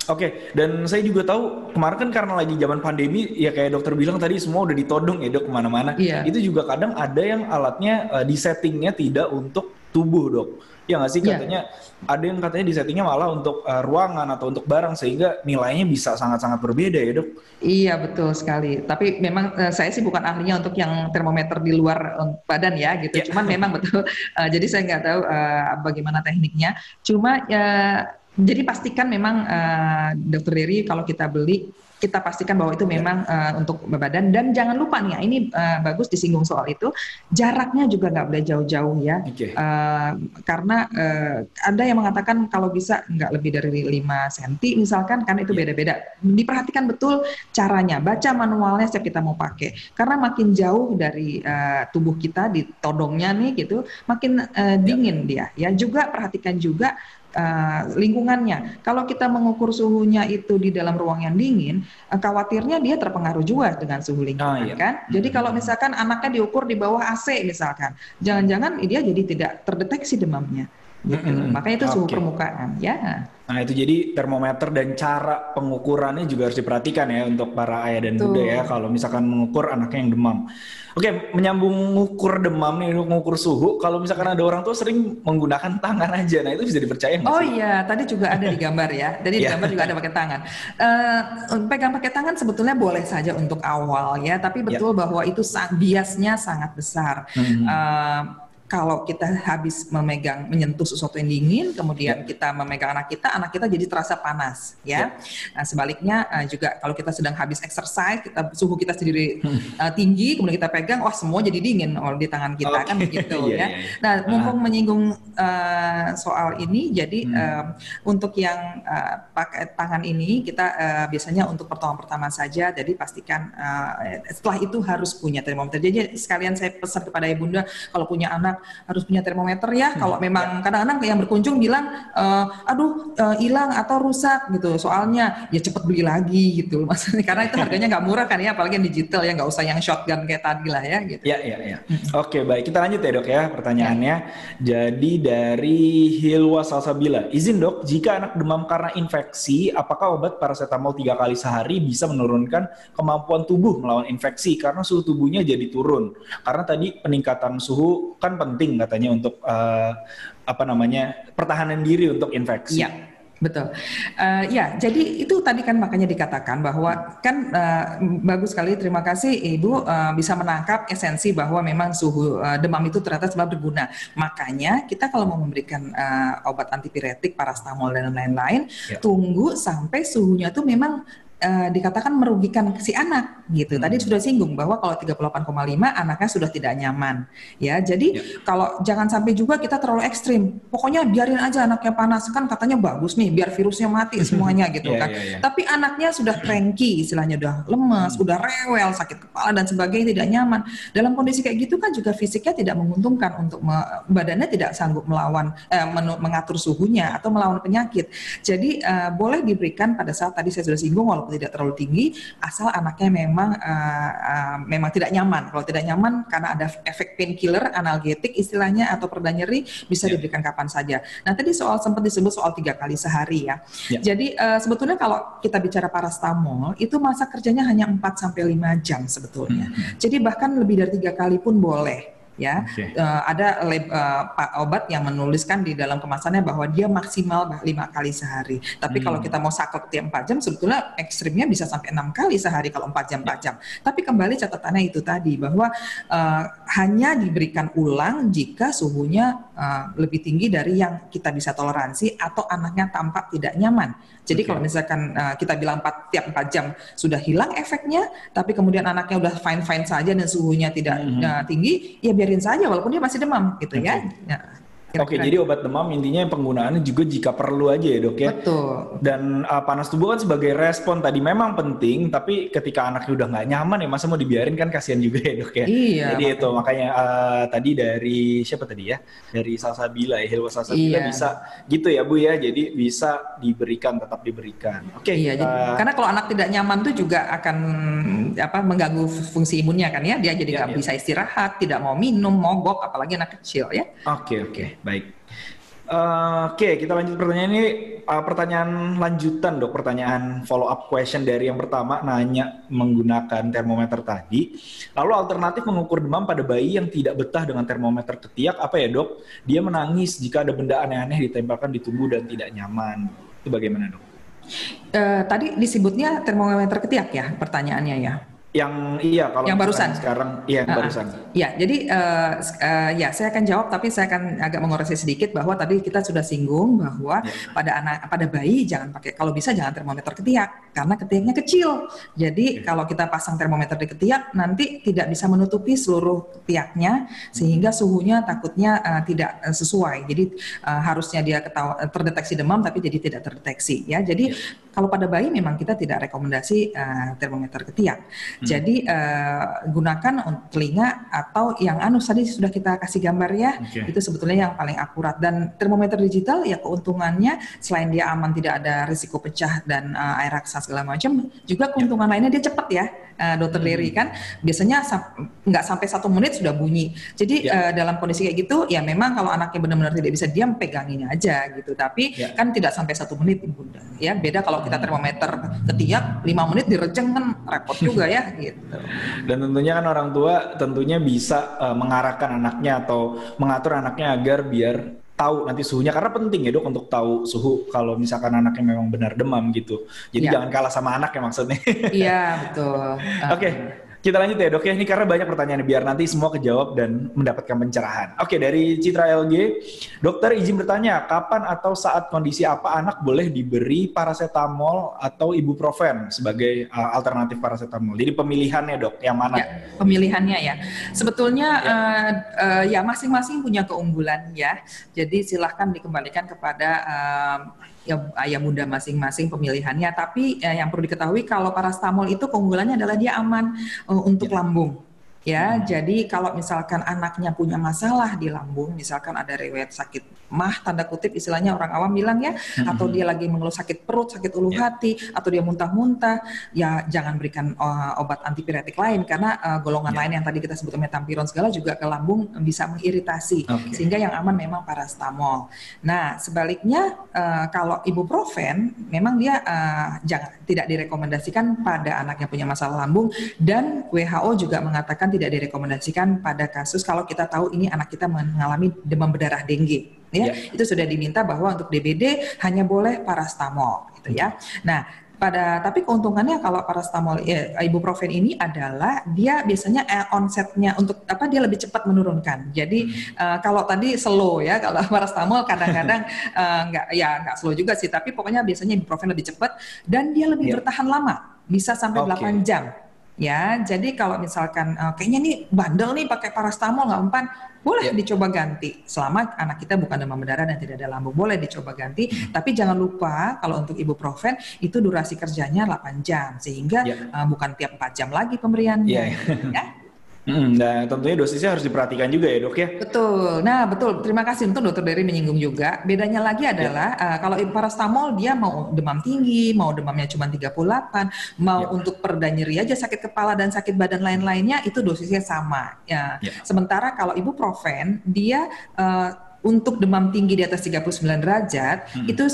Oke, dan saya juga tahu kemarin kan karena lagi zaman pandemi, ya kayak dokter bilang tadi semua udah ditodong ya Dok kemana-mana. Itu juga kadang ada yang alatnya disettingnya tidak untuk tubuh Dok. Ya nggak sih, katanya ada yang katanya disettingnya malah untuk ruangan atau untuk barang, sehingga nilainya bisa sangat-sangat berbeda ya Dok. Iya betul sekali. Tapi memang saya sih bukan ahlinya untuk yang termometer di luar badan ya gitu. Cuman memang betul. Jadi saya nggak tahu bagaimana tekniknya. Cuma jadi pastikan memang Dokter Dery kalau kita beli, kita pastikan bahwa itu memang untuk badan. Dan jangan lupa nih ya, ini bagus disinggung soal itu, jaraknya juga nggak boleh jauh-jauh ya. Karena ada yang mengatakan kalau bisa nggak lebih dari 5 cm misalkan, karena itu beda-beda. Diperhatikan betul caranya, baca manualnya setiap kita mau pakai. Karena makin jauh dari tubuh kita, di todongnya nih gitu, makin dingin dia. Ya juga perhatikan juga lingkungannya. Kalau kita mengukur suhunya itu di dalam ruang yang dingin, khawatirnya dia terpengaruh juga dengan suhu lingkungan kan. Jadi kalau misalkan anaknya diukur di bawah AC misalkan, jangan-jangan dia jadi tidak terdeteksi demamnya. Gitu. Makanya itu suhu permukaan ya. Nah itu jadi termometer dan cara pengukurannya juga harus diperhatikan ya untuk para ayah dan bunda ya, kalau misalkan mengukur anaknya yang demam. Oke, menyambung mengukur demam nih, mengukur suhu, kalau misalkan ada orang tua sering menggunakan tangan aja, nah itu bisa dipercaya nggak sih? Oh iya, tadi juga ada di gambar ya, jadi di gambar juga ada pakai tangan. Pegang pakai tangan sebetulnya boleh saja untuk awal ya, tapi betul bahwa itu biasnya sangat besar. Kalau kita habis menyentuh sesuatu yang dingin, kemudian kita memegang anak kita jadi terasa panas, ya. Nah, sebaliknya juga kalau kita sedang habis exercise, suhu kita sendiri tinggi, kemudian kita pegang, wah semua jadi dingin di tangan kita, kan begitu ya. Nah, mumpung menyinggung soal ini, jadi untuk yang pakai tangan ini kita biasanya untuk pertolongan pertama saja, jadi pastikan setelah itu harus punya termometer. Jadi sekalian saya pesan kepada ibunda, kalau punya anak harus punya termometer ya. Kalau memang kadang-kadang yang berkunjung bilang, aduh hilang atau rusak gitu. Soalnya ya cepet beli lagi gitu. Maksudnya karena itu harganya nggak murah kan ya, apalagi yang digital ya, nggak usah yang shotgun kayak tadi lah ya. Gitu. Ya. Oke baik, kita lanjut ya Dok ya pertanyaannya. Jadi dari Hilwa Salsabila, izin Dok, jika anak demam karena infeksi, apakah obat paracetamol 3 kali sehari bisa menurunkan kemampuan tubuh melawan infeksi karena suhu tubuhnya jadi turun? Karena tadi peningkatan suhu kan penting katanya untuk pertahanan diri untuk infeksi. Ya, betul. Ya, jadi itu tadi kan makanya dikatakan bahwa kan bagus sekali, terima kasih Ibu bisa menangkap esensi bahwa memang suhu demam itu ternyata sangat berguna. Makanya kita kalau mau memberikan obat antipiretik, paracetamol dan lain-lain, tunggu sampai suhunya itu memang dikatakan merugikan si anak gitu. Tadi sudah singgung bahwa kalau 38,5 anaknya sudah tidak nyaman ya. Jadi kalau jangan sampai juga kita terlalu ekstrim. Pokoknya biarin aja anaknya panas, kan katanya bagus nih biar virusnya mati semuanya gitu kan. Tapi anaknya sudah cranky, istilahnya udah lemes, udah rewel, sakit kepala dan sebagainya, tidak nyaman. Dalam kondisi kayak gitu kan juga fisiknya tidak menguntungkan untuk badannya tidak sanggup mengatur suhunya atau melawan penyakit. Jadi boleh diberikan pada saat tadi saya sudah singgung walaupun tidak terlalu tinggi, asal anaknya memang tidak nyaman. Kalau tidak nyaman karena ada efek painkiller, analgetik istilahnya atau pereda nyeri, bisa diberikan kapan saja. Nah tadi sempat disebut soal 3 kali sehari ya. Jadi sebetulnya kalau kita bicara parastamol itu masa kerjanya hanya 4-5 jam sebetulnya. Jadi bahkan lebih dari 3 kali pun boleh. Ya, ada obat yang menuliskan di dalam kemasannya bahwa dia maksimal 5 kali sehari. Tapi kalau kita mau saklek tiap 4 jam, sebetulnya ekstrimnya bisa sampai 6 kali sehari kalau 4 jam. Tapi kembali catatannya itu tadi bahwa hanya diberikan ulang jika suhunya lebih tinggi dari yang kita bisa toleransi atau anaknya tampak tidak nyaman. Jadi kalau misalkan kita bilang tiap 4 jam sudah hilang efeknya, tapi kemudian anaknya udah fine-fine saja dan suhunya tidak tinggi, ya biarin saja walaupun dia masih demam gitu ya. Oke, jadi obat demam intinya penggunaannya juga jika perlu aja ya dok ya. Betul. Dan panas tubuh kan sebagai respon tadi memang penting, tapi ketika anaknya udah nggak nyaman ya masa mau dibiarin kan kasihan juga ya dok ya. Iya. Jadi itu makanya tadi dari siapa tadi ya? Dari Salsabila ya, Hilwa Salsabila bisa gitu ya Bu ya. Jadi bisa tetap diberikan. Oke. Iya. Karena kalau anak tidak nyaman tuh juga akan mengganggu fungsi imunnya kan ya. Dia jadi nggak bisa istirahat, tidak mau minum, mogok, apalagi anak kecil ya. Oke. Baik. Oke, kita lanjut pertanyaan ini. Pertanyaan lanjutan dok, pertanyaan follow up question dari yang pertama nanya menggunakan termometer tadi. Lalu alternatif mengukur demam pada bayi yang tidak betah dengan termometer ketiak apa ya dok? Dia menangis jika ada benda aneh-aneh ditempelkan di tubuh dan tidak nyaman. Itu bagaimana dok? Tadi disebutnya termometer ketiak ya pertanyaannya ya? Kalau yang barusan sekarang yang barusan. Ya, jadi saya akan jawab tapi saya akan agak mengoreksi sedikit bahwa tadi kita sudah singgung bahwa pada bayi jangan pakai, kalau bisa jangan termometer ketiak karena ketiaknya kecil. Jadi kalau kita pasang termometer di ketiak nanti tidak bisa menutupi seluruh ketiaknya sehingga suhunya takutnya tidak sesuai. Jadi harusnya dia terdeteksi demam tapi jadi tidak terdeteksi ya. Jadi kalau pada bayi memang kita tidak rekomendasi termometer ketiak. Jadi gunakan telinga atau yang anus tadi sudah kita kasih gambar ya. Itu sebetulnya yang paling akurat. Dan termometer digital ya keuntungannya selain dia aman, tidak ada risiko pecah dan air raksa segala macam, juga keuntungan lainnya dia cepat ya. Dokter Leri kan biasanya nggak sampai 1 menit sudah bunyi. Jadi dalam kondisi kayak gitu ya memang kalau anaknya benar-benar tidak bisa diam, pegangin aja gitu. Tapi kan tidak sampai 1 menit bunda. Ya beda kalau kita termometer ketiak 5 menit direjeng kan repot juga ya gitu. Dan tentunya kan orang tua tentunya bisa mengarahkan anaknya atau mengatur anaknya agar biar tahu nanti suhunya, karena penting ya dok untuk tahu suhu kalau misalkan anaknya memang benar demam gitu. Jadi jangan kalah sama anak ya maksudnya. Iya betul. Oke. Kita lanjut ya dok ya, ini karena banyak pertanyaan biar nanti semua kejawab dan mendapatkan pencerahan. Oke, dari Citra LG, dokter izin bertanya, kapan atau saat kondisi apa anak boleh diberi paracetamol atau ibuprofen sebagai alternatif paracetamol? Jadi pemilihannya dok, yang mana? Ya, pemilihannya ya, sebetulnya ya masing-masing punya keunggulan ya. Jadi silahkan dikembalikan kepada ayah bunda masing-masing pemilihannya. Tapi yang perlu diketahui kalau parastamol itu keunggulannya adalah dia aman untuk lambung. Ya, jadi kalau misalkan anaknya punya masalah di lambung, misalkan ada riwayat sakit mah, tanda kutip istilahnya orang awam bilang ya, atau dia lagi mengeluh sakit perut, sakit ulu hati, atau dia muntah-muntah, ya jangan berikan obat antipiretik lain karena golongan lain yang tadi kita sebut metampiron segala juga ke lambung bisa mengiritasi, sehingga yang aman memang parastamol. Nah, sebaliknya kalau ibuprofen memang dia tidak direkomendasikan pada anak yang punya masalah lambung, dan WHO juga mengatakan tidak direkomendasikan pada kasus kalau kita tahu ini anak kita mengalami demam berdarah dengue. Ya, itu sudah diminta bahwa untuk DBD hanya boleh parastamol gitu ya. Nah, Tapi keuntungannya kalau paracetamol, ibuprofen ini adalah dia biasanya onsetnya untuk apa, dia lebih cepat menurunkan. Jadi kalau tadi slow ya, kalau paracetamol kadang-kadang nggak slow juga sih, tapi pokoknya biasanya ibuprofen lebih cepat dan dia lebih bertahan lama, bisa sampai 8 jam. Ya, jadi kalau misalkan kayaknya nih bandel nih pakai paracetamol nggak mempan, boleh dicoba ganti. Selama anak kita bukan demam berdarah dan tidak ada lambung, boleh dicoba ganti. Tapi jangan lupa kalau untuk ibuprofen itu durasi kerjanya 8 jam, sehingga bukan tiap 4 jam lagi pemberiannya. Ya. Nah, tentunya dosisnya harus diperhatikan juga ya dok ya? Betul, nah betul, terima kasih untuk Dokter Dery menyinggung juga. Bedanya lagi adalah kalau paracetamol dia mau demam tinggi, mau demamnya cuma 38, mau untuk pereda nyeri aja, sakit kepala dan sakit badan lain-lainnya, itu dosisnya sama. Sementara kalau ibuprofen dia untuk demam tinggi di atas 39 derajat, itu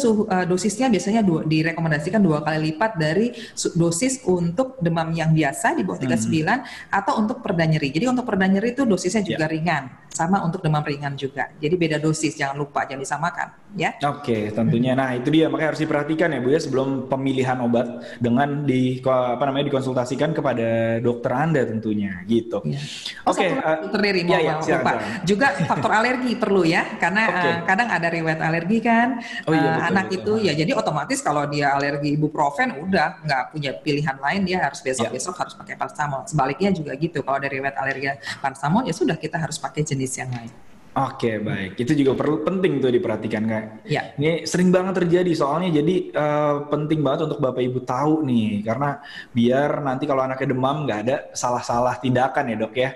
dosisnya biasanya direkomendasikan 2 kali lipat dari dosis untuk demam yang biasa di bawah 39 atau untuk pereda nyeri. Jadi untuk pereda nyeri itu dosisnya juga ringan, sama untuk demam ringan juga. Jadi beda dosis, jangan lupa, jangan disamakan. Ya. Oke, tentunya. Nah itu dia, makanya harus diperhatikan ya Bu ya sebelum pemilihan obat dengan dikonsultasikan kepada dokter Anda tentunya gitu. Oke, Dokter Dery mau lupa. Juga faktor alergi perlu ya, karena kadang ada riwayat alergi kan anak itu ya, jadi otomatis kalau dia alergi ibuprofen udah nggak punya pilihan lain, dia harus besok harus pakai paracetamol. Sebaliknya juga gitu, kalau ada riwayat alergi paracetamol ya sudah, kita harus pakai jenis yang lain. Oke, baik. Itu juga penting tuh diperhatikan Kak. Ini sering banget terjadi soalnya, jadi penting banget untuk Bapak Ibu tahu nih, karena biar nanti kalau anaknya demam nggak ada salah-salah tindakan ya dok ya.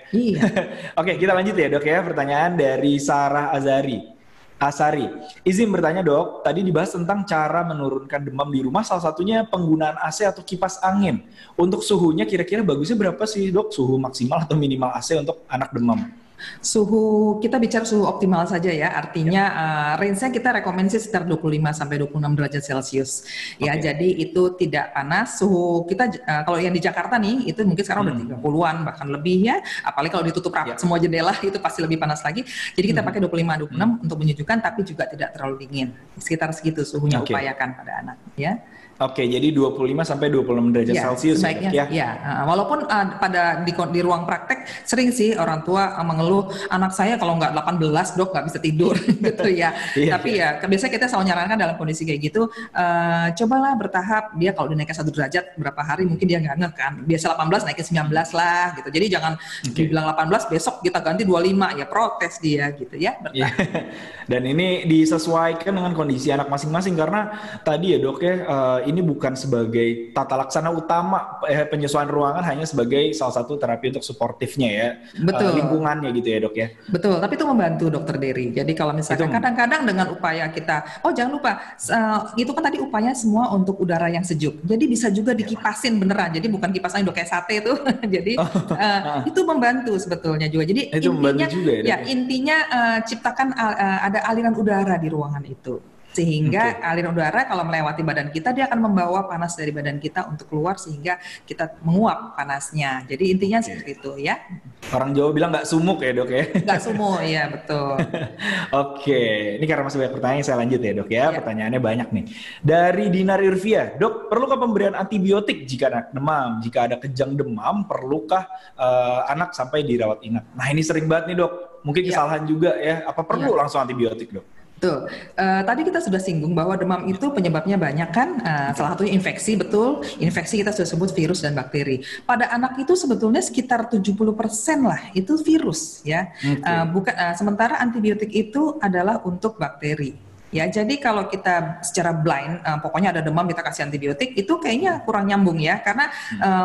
Oke, kita lanjut ya dok ya. Pertanyaan dari Sarah Asari. Izin bertanya dok, tadi dibahas tentang cara menurunkan demam di rumah, salah satunya penggunaan AC atau kipas angin. Untuk suhunya kira-kira bagusnya berapa sih dok? Suhu maksimal atau minimal AC untuk anak demam? Suhu, kita bicara suhu optimal saja ya, artinya range-nya kita rekomendasi sekitar 25 sampai 26 derajat Celcius. Ya, jadi itu tidak panas. Suhu kita kalau yang di Jakarta nih itu mungkin sekarang udah 30-an bahkan lebih ya. Apalagi kalau ditutup rapat semua jendela itu pasti lebih panas lagi. Jadi kita pakai 25-26 untuk menyejukkan, tapi juga tidak terlalu dingin. Sekitar segitu suhunya, upayakan pada anak ya. Oke, jadi 25 sampai 26 derajat Celcius sebaiknya, ya. Walaupun di ruang praktek sering sih orang tua mengeluh, anak saya kalau nggak 18 dok nggak bisa tidur gitu ya. Tapi ya biasanya kita selalu nyarankan dalam kondisi kayak gitu, cobalah bertahap. Dia kalau dinaikkan 1 derajat berapa hari mungkin dia nggak ngeh kan. Biasa 18 naikin 19 lah gitu. Jadi jangan dibilang 18 besok kita ganti 25, ya protes dia gitu ya. Dan ini disesuaikan dengan kondisi anak masing-masing, karena tadi ya dok ya, ini bukan sebagai tata laksana utama penyesuaian ruangan, hanya sebagai salah satu terapi untuk suportifnya ya. Lingkungannya gitu ya dok ya. Betul, tapi itu membantu Dokter Dery. Jadi kalau misalkan kadang-kadang dengan upaya kita, jangan lupa, itu kan tadi upaya semua untuk udara yang sejuk. Jadi bisa juga dikipasin beneran, jadi bukan kipasan udah kayak sate tuh. Jadi itu membantu sebetulnya juga. Jadi itu intinya juga intinya ciptakan ada aliran udara di ruangan itu. Sehingga aliran udara kalau melewati badan kita, dia akan membawa panas dari badan kita untuk keluar, sehingga kita menguap panasnya. Jadi intinya seperti itu ya. Orang Jawa bilang nggak sumuk ya dok ya? Nggak sumuk, ya betul. Ini karena masih banyak pertanyaan, saya lanjut ya dok ya. Pertanyaannya banyak nih. Dari Dinar Irvia, dok, perlukah pemberian antibiotik jika anak demam? Jika ada kejang demam, perlukah anak sampai dirawat inap? Nah ini sering banget nih dok. Mungkin kesalahan juga ya. Apa perlu langsung antibiotik dok? Betul. Tadi kita sudah singgung bahwa demam itu penyebabnya banyak kan, salah satunya infeksi, betul. Infeksi kita sudah sebut virus dan bakteri. Pada anak itu sebetulnya sekitar 70% lah itu virus ya. Sementara antibiotik itu adalah untuk bakteri. Ya, jadi kalau kita secara blind, pokoknya ada demam kita kasih antibiotik, itu kayaknya kurang nyambung ya, karena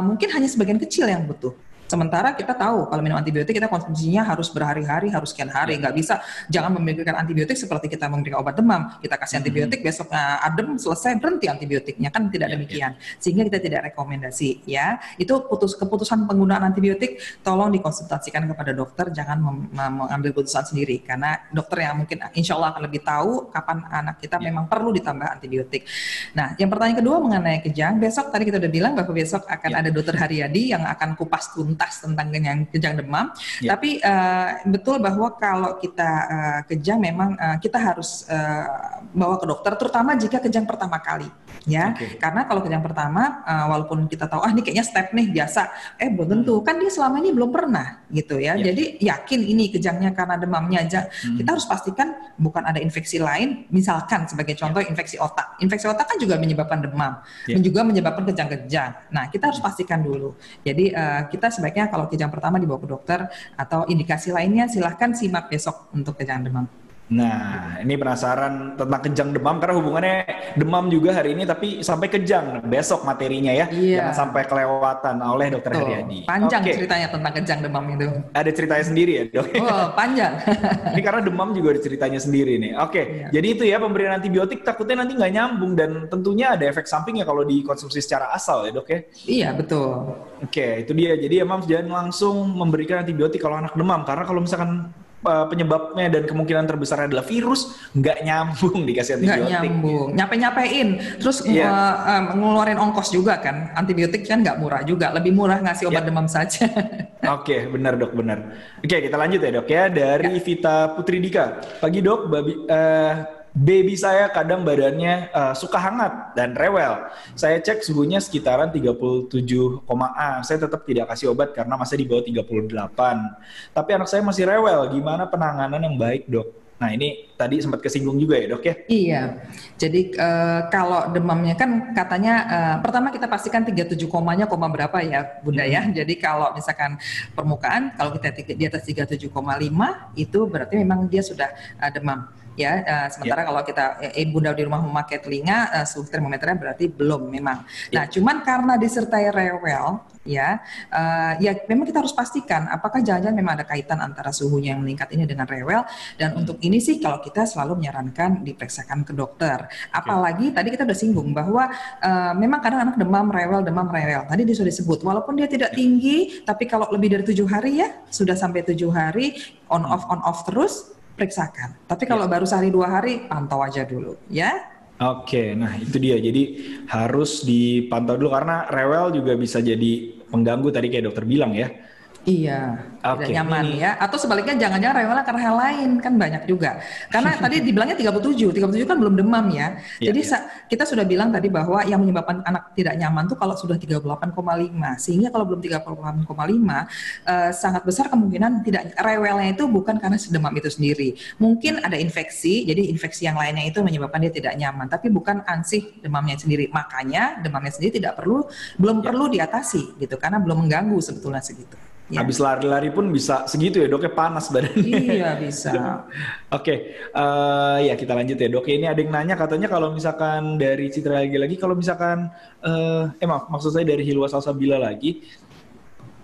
mungkin hanya sebagian kecil yang butuh. Sementara kita tahu kalau minum antibiotik kita konsumsinya harus berhari-hari, harus sekian hari. Nggak bisa, jangan memberikan antibiotik seperti kita memberikan obat demam. Kita kasih antibiotik, besok adem, selesai, berhenti antibiotiknya. Kan tidak demikian. Sehingga kita tidak rekomendasi ya. Itu keputusan penggunaan antibiotik, tolong dikonsultasikan kepada dokter, jangan mengambil keputusan sendiri. Karena dokter yang mungkin insya Allah akan lebih tahu kapan anak kita memang perlu ditambah antibiotik. Nah, yang pertanyaan kedua mengenai kejang, besok tadi kita udah bilang bahwa besok akan ada Dokter Haryadi yang akan kupas tuntas tentang kejang demam. Tapi betul bahwa kalau kita kejang memang kita harus bawa ke dokter, terutama jika kejang pertama kali. ya. Karena kalau kejang pertama, walaupun kita tahu ini kayaknya step nih biasa, belum tentu. Kan dia selama ini belum pernah gitu ya. Jadi yakin ini kejangnya karena demamnya aja. Kita harus pastikan bukan ada infeksi lain. Misalkan sebagai contoh infeksi otak. Infeksi otak kan juga menyebabkan demam, juga menyebabkan kejang-kejang. Nah, kita harus pastikan dulu. Jadi kita sebaiknya kalau kejang pertama dibawa ke dokter, atau indikasi lainnya silahkan simak besok untuk kejang demam. Nah, ini penasaran tentang kejang demam karena hubungannya demam juga hari ini tapi sampai kejang besok materinya ya. Jangan sampai kelewatan oleh Dokter Haryadi. Panjang ceritanya tentang kejang demam itu. Ada ceritanya sendiri ya, Dok? Oh, panjang. Ini karena demam juga ada ceritanya sendiri nih. Jadi itu ya, pemberian antibiotik takutnya nanti nggak nyambung dan tentunya ada efek sampingnya kalau dikonsumsi secara asal ya, Dok ya? Iya, betul. Itu dia. Jadi ya, Mams, jangan langsung memberikan antibiotik kalau anak demam karena kalau misalkan penyebabnya dan kemungkinan terbesar adalah virus, nggak nyambung dikasih antibiotik. Nggak nyambung, nyape-nyapein, terus ngeluarin ongkos juga kan, antibiotik kan nggak murah juga, lebih murah ngasih obat demam saja. Benar Dok, benar. Kita lanjut ya Dok ya, dari Vita Putri Dika. Pagi Dok, baby saya kadang badannya suka hangat dan rewel. Saya cek suhunya sekitaran 37, saya tetap tidak kasih obat karena masih di bawah 38. Tapi anak saya masih rewel, gimana penanganan yang baik Dok? Nah ini tadi sempat kesinggung juga ya Dok ya? Iya, jadi kalau demamnya kan katanya pertama kita pastikan 37 komanya koma berapa ya Bunda ya. Jadi kalau misalkan permukaan, kalau kita di atas 37,5 itu berarti memang dia sudah demam. Sementara kalau kita Bunda di rumah memakai telinga, suhu termometernya berarti belum memang. Nah, cuman karena disertai rewel, memang kita harus pastikan apakah jangan-jangan memang ada kaitan antara suhunya yang meningkat ini dengan rewel. Dan untuk ini sih kalau kita selalu menyarankan diperiksakan ke dokter. Apalagi tadi kita udah singgung bahwa memang kadang anak demam rewel. Tadi dia sudah disebut, walaupun dia tidak tinggi, tapi kalau lebih dari 7 hari sudah sampai 7 hari on off terus, periksakan. Tapi kalau baru sehari 2 hari, pantau aja dulu ya. Nah itu dia. Jadi harus dipantau dulu karena rewel juga bisa jadi pengganggu tadi kayak dokter bilang ya. Iya, tidak nyaman ya. Atau sebaliknya jangan-jangan rewelnya karena hal lain, kan banyak juga. Karena tadi dibilangnya 37 kan belum demam ya. Jadi kita sudah bilang tadi bahwa yang menyebabkan anak tidak nyaman tuh kalau sudah 38,5. Sehingga kalau belum 38,5 sangat besar kemungkinan rewelnya itu bukan karena demam itu sendiri. Mungkin ada infeksi, jadi infeksi yang lainnya itu menyebabkan dia tidak nyaman, tapi bukan ansih demamnya sendiri. Makanya demamnya sendiri belum perlu diatasi gitu karena belum mengganggu sebetulnya segitu. Habis lari-lari pun bisa segitu ya Dok, panas badannya. Iya bisa. Kita lanjut ya Dok. Ini ada yang nanya katanya kalau misalkan dari Citra lagi kalau misalkan maksud saya dari Hilwa Salsabila lagi,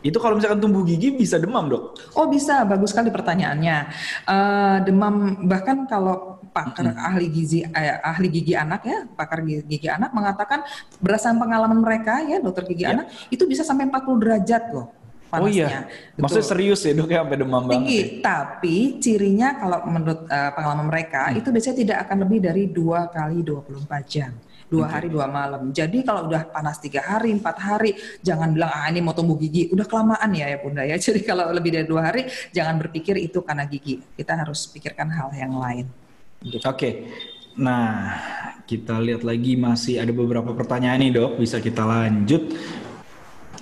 itu kalau misalkan tumbuh gigi bisa demam Dok? Oh bisa, bagus sekali pertanyaannya. Demam bahkan kalau pakar ahli gigi anak pakar gigi anak mengatakan berdasarkan pengalaman mereka dokter gigi anak itu bisa sampai 40 derajat loh. Panasnya. Oh iya, maksudnya serius ya Dok ya sampai demam tinggi, banget. Tapi cirinya kalau menurut pengalaman mereka itu biasanya tidak akan lebih dari 2 kali 24 jam. 2 hari 2 malam. Jadi kalau udah panas 3 hari, 4 hari, jangan bilang ini mau tumbuh gigi. Udah kelamaan ya Bunda ya. Jadi kalau lebih dari 2 hari, jangan berpikir itu karena gigi. Kita harus pikirkan hal yang lain. Nah kita lihat lagi masih ada beberapa pertanyaan nih Dok. Bisa kita lanjut.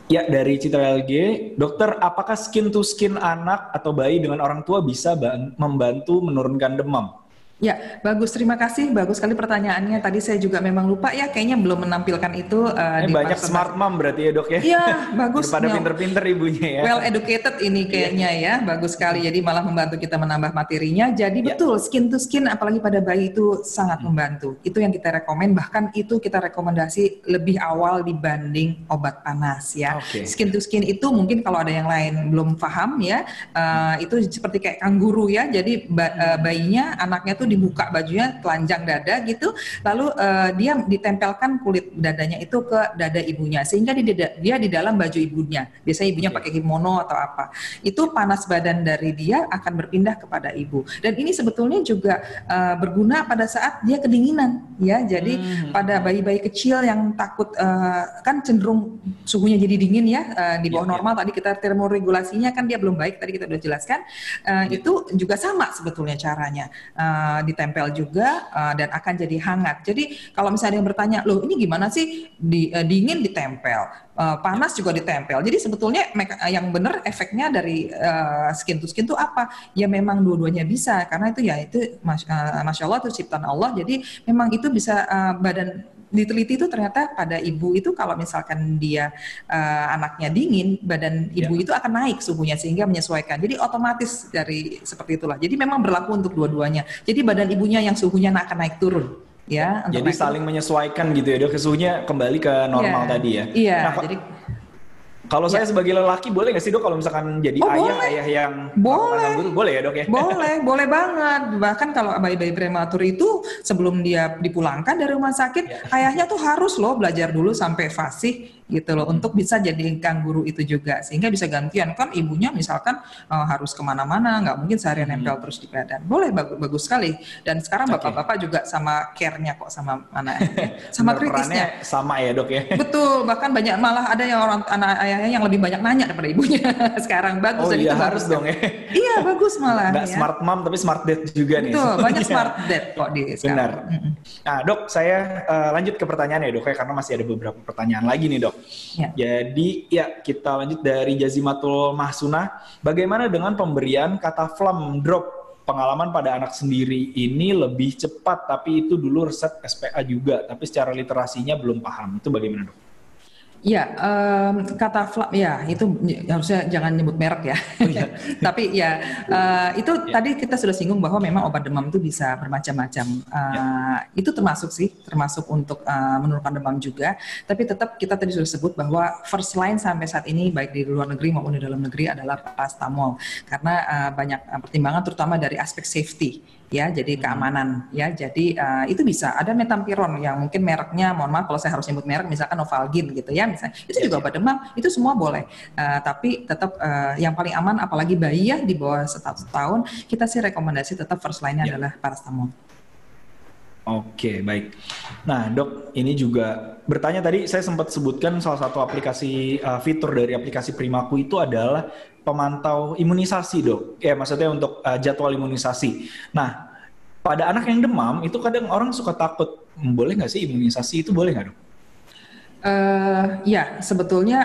Ya, dari Citra LG, dokter, apakah skin to skin anak atau bayi dengan orang tua bisa membantu menurunkan demam? Ya, bagus. Terima kasih. Bagus sekali pertanyaannya. Tadi saya juga memang lupa kayaknya belum menampilkan itu. Di banyak smart mom berarti ya Dok ya? Iya, bagus. Pada pinter-pinter ibunya ya. Well educated ini kayaknya ya. Bagus sekali. Jadi malah membantu kita menambah materinya. Jadi betul, skin to skin apalagi pada bayi itu sangat membantu. Itu yang kita rekomen. Bahkan itu kita rekomendasi lebih awal dibanding obat panas ya. Skin to skin itu mungkin kalau ada yang lain belum paham ya. Itu seperti kayak kanguru ya. Jadi bayinya, anaknya tuh dibuka bajunya telanjang dada gitu, lalu dia ditempelkan kulit dadanya itu ke dada ibunya sehingga dia di dalam baju ibunya. Biasanya ibunya pakai kimono atau apa. Itu panas badan dari dia akan berpindah kepada ibu. Dan ini sebetulnya juga berguna pada saat dia kedinginan ya. Jadi pada bayi-bayi kecil yang takut kan cenderung suhunya jadi dingin ya di bawah normal. Tadi kita termoregulasinya kan dia belum baik, tadi kita udah jelaskan. Itu juga sama sebetulnya caranya. ditempel juga dan akan jadi hangat. Jadi kalau misalnya ada yang bertanya, loh ini gimana sih dingin ditempel, panas juga ditempel. Jadi sebetulnya yang benar efeknya dari skin to skin itu apa? Ya memang dua-duanya bisa, karena itu ya itu Masya Allah itu ciptaan Allah. Jadi memang itu bisa badan diteliti itu ternyata pada ibu itu kalau misalkan dia anaknya dingin, badan ibu itu akan naik suhunya sehingga menyesuaikan. Jadi otomatis dari seperti itulah. Jadi memang berlaku untuk dua-duanya. Jadi badan ibunya yang suhunya akan naik turun. Ya, jadi saling menyesuaikan gitu ya dok, suhunya kembali ke normal tadi ya. Iya, nah, jadi kalau saya sebagai lelaki boleh nggak sih dok kalau misalkan jadi ayah yang boleh, boleh ya dok ya? Boleh banget. Bahkan kalau bayi-bayi prematur itu sebelum dia dipulangkan dari rumah sakit, ayahnya tuh harus loh belajar dulu sampai fasih gitu loh, untuk bisa jadikan guru itu juga, sehingga bisa gantian. Kan ibunya misalkan harus kemana-mana, nggak mungkin seharian nempel terus di badan. Boleh, bagus sekali. Dan sekarang bapak-bapak juga sama care-nya kok sama anaknya, sama kritisnya. Sama ya dok ya? Betul, bahkan banyak, malah ada yang orang anak ayahnya yang lebih banyak nanya daripada ibunya. Sekarang bagus. Iya, harus dong ya? Iya, bagus malah. Nggak smart mom tapi smart dad juga nih. Betul, banyak smart dad kok di sekarang. Benar. Nah dok, saya lanjut ke pertanyaan ya dok ya, karena masih ada beberapa pertanyaan lagi nih dok. Ya. Jadi ya kita lanjut dari Jazimatul Mahsuna. Bagaimana dengan pemberian kata flam drop? Pengalaman pada anak sendiri ini lebih cepat, tapi itu dulu resep SPA juga, tapi secara literasinya belum paham. Itu bagaimana dok? Ya, kata flam, ya itu harusnya jangan nyebut merek ya. Oh, iya. Tapi ya itu tadi kita sudah singgung bahwa memang obat demam itu bisa bermacam-macam. Itu termasuk untuk menurunkan demam juga. Tapi tetap kita tadi sudah sebut bahwa first line sampai saat ini baik di luar negeri maupun di dalam negeri adalah paracetamol, karena banyak pertimbangan terutama dari aspek safety. Ya, jadi keamanan ya. Jadi itu bisa ada metampiron yang mungkin mereknya, mohon maaf kalau saya harus nyebut merek, misalkan Novalgin gitu ya, misalnya itu juga obat demam, itu semua boleh. Tapi tetap yang paling aman, apalagi bayi ya di bawah 1 tahun, kita sih rekomendasi tetap first line-nya adalah paracetamol. Oke, baik. Nah dok, ini juga bertanya tadi saya sempat sebutkan salah satu aplikasi fitur dari aplikasi Primaku itu adalah pemantau imunisasi dok. Ya maksudnya untuk jadwal imunisasi. Nah pada anak yang demam itu kadang orang suka takut, boleh nggak sih imunisasi itu, boleh nggak dok? Ya sebetulnya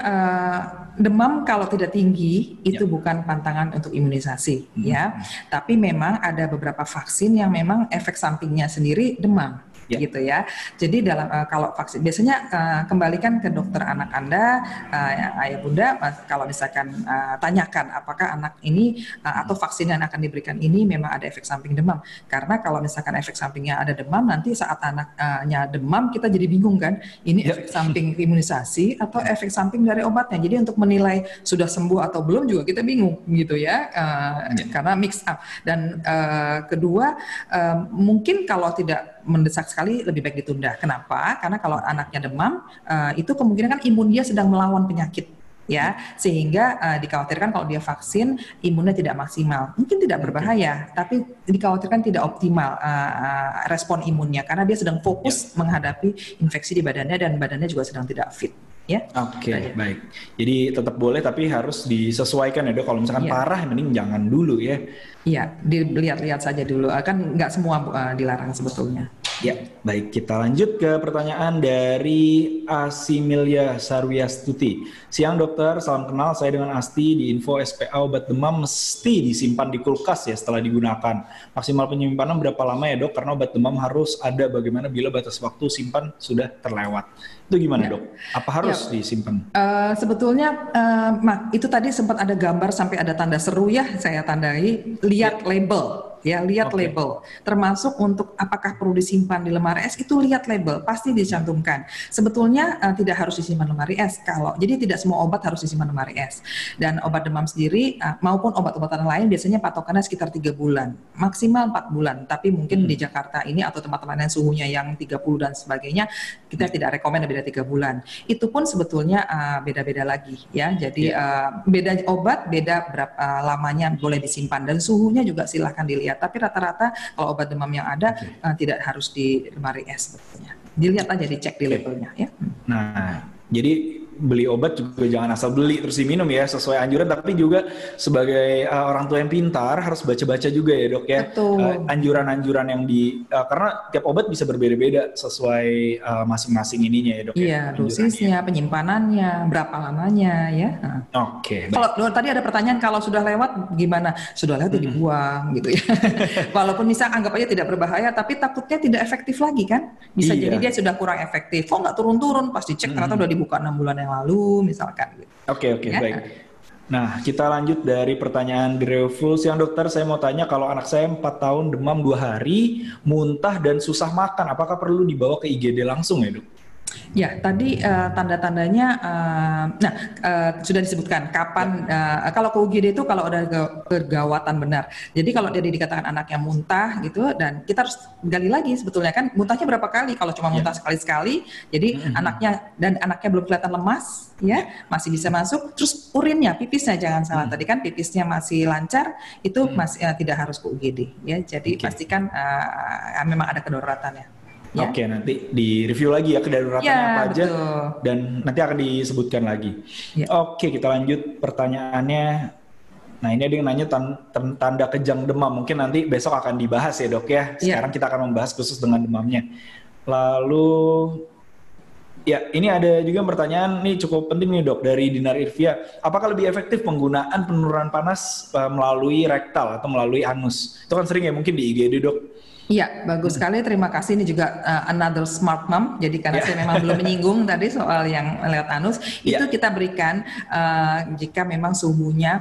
demam kalau tidak tinggi itu bukan pantangan untuk imunisasi ya. Tapi memang ada beberapa vaksin yang memang efek sampingnya sendiri demam. Gitu ya. Jadi dalam kalau vaksin biasanya kembalikan ke dokter anak Anda, ayah bunda, kalau misalkan tanyakan apakah anak ini atau vaksin yang akan diberikan ini memang ada efek samping demam. Karena kalau misalkan efek sampingnya ada demam, nanti saat anaknya demam kita jadi bingung kan, ini efek samping imunisasi atau efek samping dari obatnya. Jadi untuk menilai sudah sembuh atau belum juga kita bingung gitu ya, karena mix up. Dan kedua, mungkin kalau tidak mendesak sekali lebih baik ditunda. Kenapa? Karena kalau anaknya demam, itu kemungkinan kan imun dia sedang melawan penyakit, ya, sehingga dikhawatirkan kalau dia vaksin imunnya tidak maksimal. Mungkin tidak berbahaya, tapi dikhawatirkan tidak optimal respon imunnya karena dia sedang fokus menghadapi infeksi di badannya dan badannya juga sedang tidak fit. Ya. Oke, baik. Jadi tetap boleh tapi harus disesuaikan ya dok. Kalau misalkan parah, mending jangan dulu ya. Iya, dilihat-lihat saja dulu. Kan nggak semua dilarang sebetulnya. Ya, baik. Kita lanjut ke pertanyaan dari Asimilia Sarwiastuti. Siang dokter, salam kenal. Saya dengan Asti. Di info SPA obat demam mesti disimpan di kulkas ya setelah digunakan. Maksimal penyimpanan berapa lama ya dok? Karena obat demam harus ada. Bagaimana bila batas waktu simpan sudah terlewat? Itu gimana dok? Apa harus disimpan? Sebetulnya itu tadi sempat ada gambar sampai ada tanda seru ya, saya tandai. Lihat label. Ya, lihat label. Termasuk untuk apakah perlu disimpan di lemari es, itu lihat label, pasti dicantumkan. Sebetulnya tidak harus disimpan lemari es. Jadi tidak semua obat harus disimpan lemari es. Dan obat demam sendiri maupun obat-obatan lain biasanya patokannya sekitar 3 bulan, maksimal 4 bulan. Tapi mungkin di Jakarta ini atau tempat-tempat yang suhunya yang 30 dan sebagainya, kita tidak rekomen lebih dari 3 bulan. Itu pun sebetulnya beda-beda lagi ya. Jadi beda obat, beda berapa lamanya boleh disimpan dan suhunya juga silahkan dilihat. Tapi rata-rata kalau obat demam yang ada tidak harus di lemari es sebetulnya. Dilihat aja, dicek di labelnya ya. Nah, jadi beli obat juga jangan asal beli terus diminum ya, sesuai anjuran, tapi juga sebagai orang tua yang pintar harus baca-baca juga ya dok ya. Betul. Anjuran-anjuran yang karena tiap obat bisa berbeda-beda sesuai masing-masing ininya ya dok ya. Iya, dosisnya, penyimpanannya, berapa lamanya ya. Nah. Oke. Kalau tadi ada pertanyaan kalau sudah lewat gimana? Sudah lewat ya dibuang gitu ya. Walaupun misal anggap aja tidak berbahaya, tapi takutnya tidak efektif lagi kan? Bisa jadi dia sudah kurang efektif. Kok nggak turun-turun? Pas dicek ternyata udah dibuka 6 bulan yang lalu misalkan. Gitu. Oke, ya? Baik. Nah, kita lanjut dari pertanyaan Direvul. Siang dokter, saya mau tanya kalau anak saya 4 tahun demam 2 hari, muntah dan susah makan, apakah perlu dibawa ke IGD langsung ya dok? Ya, tadi tanda-tandanya, sudah disebutkan kapan, kalau ke UGD itu kalau ada kegawatan benar. Jadi kalau dia dikatakan anaknya muntah gitu, dan kita harus gali lagi sebetulnya kan muntahnya berapa kali. Kalau cuma muntah sekali-sekali, jadi anaknya belum kelihatan lemas, ya masih bisa masuk. Terus urinnya, pipisnya jangan salah. Tadi kan pipisnya masih lancar, itu masih tidak harus ke UGD. Ya, jadi pastikan memang ada kedaruratannya. Ya. Oke, nanti di-review lagi ya kedaruratannya apa aja, dan nanti akan disebutkan lagi. Ya. Oke, kita lanjut pertanyaannya. Nah, ini ada yang nanya tanda kejang demam. Mungkin nanti besok akan dibahas ya dok ya. Sekarang kita akan membahas khusus dengan demamnya. Lalu, ya ini ada juga pertanyaan, nih cukup penting nih dok, dari Dinar Irvia. Apakah lebih efektif penggunaan penurunan panas melalui rektal atau melalui anus? Itu kan sering ya mungkin di IGD dok. Iya, bagus sekali. Terima kasih. Ini juga another smart mom. Jadi karena saya memang belum menyinggung tadi soal yang lewat anus, itu kita berikan jika memang suhunya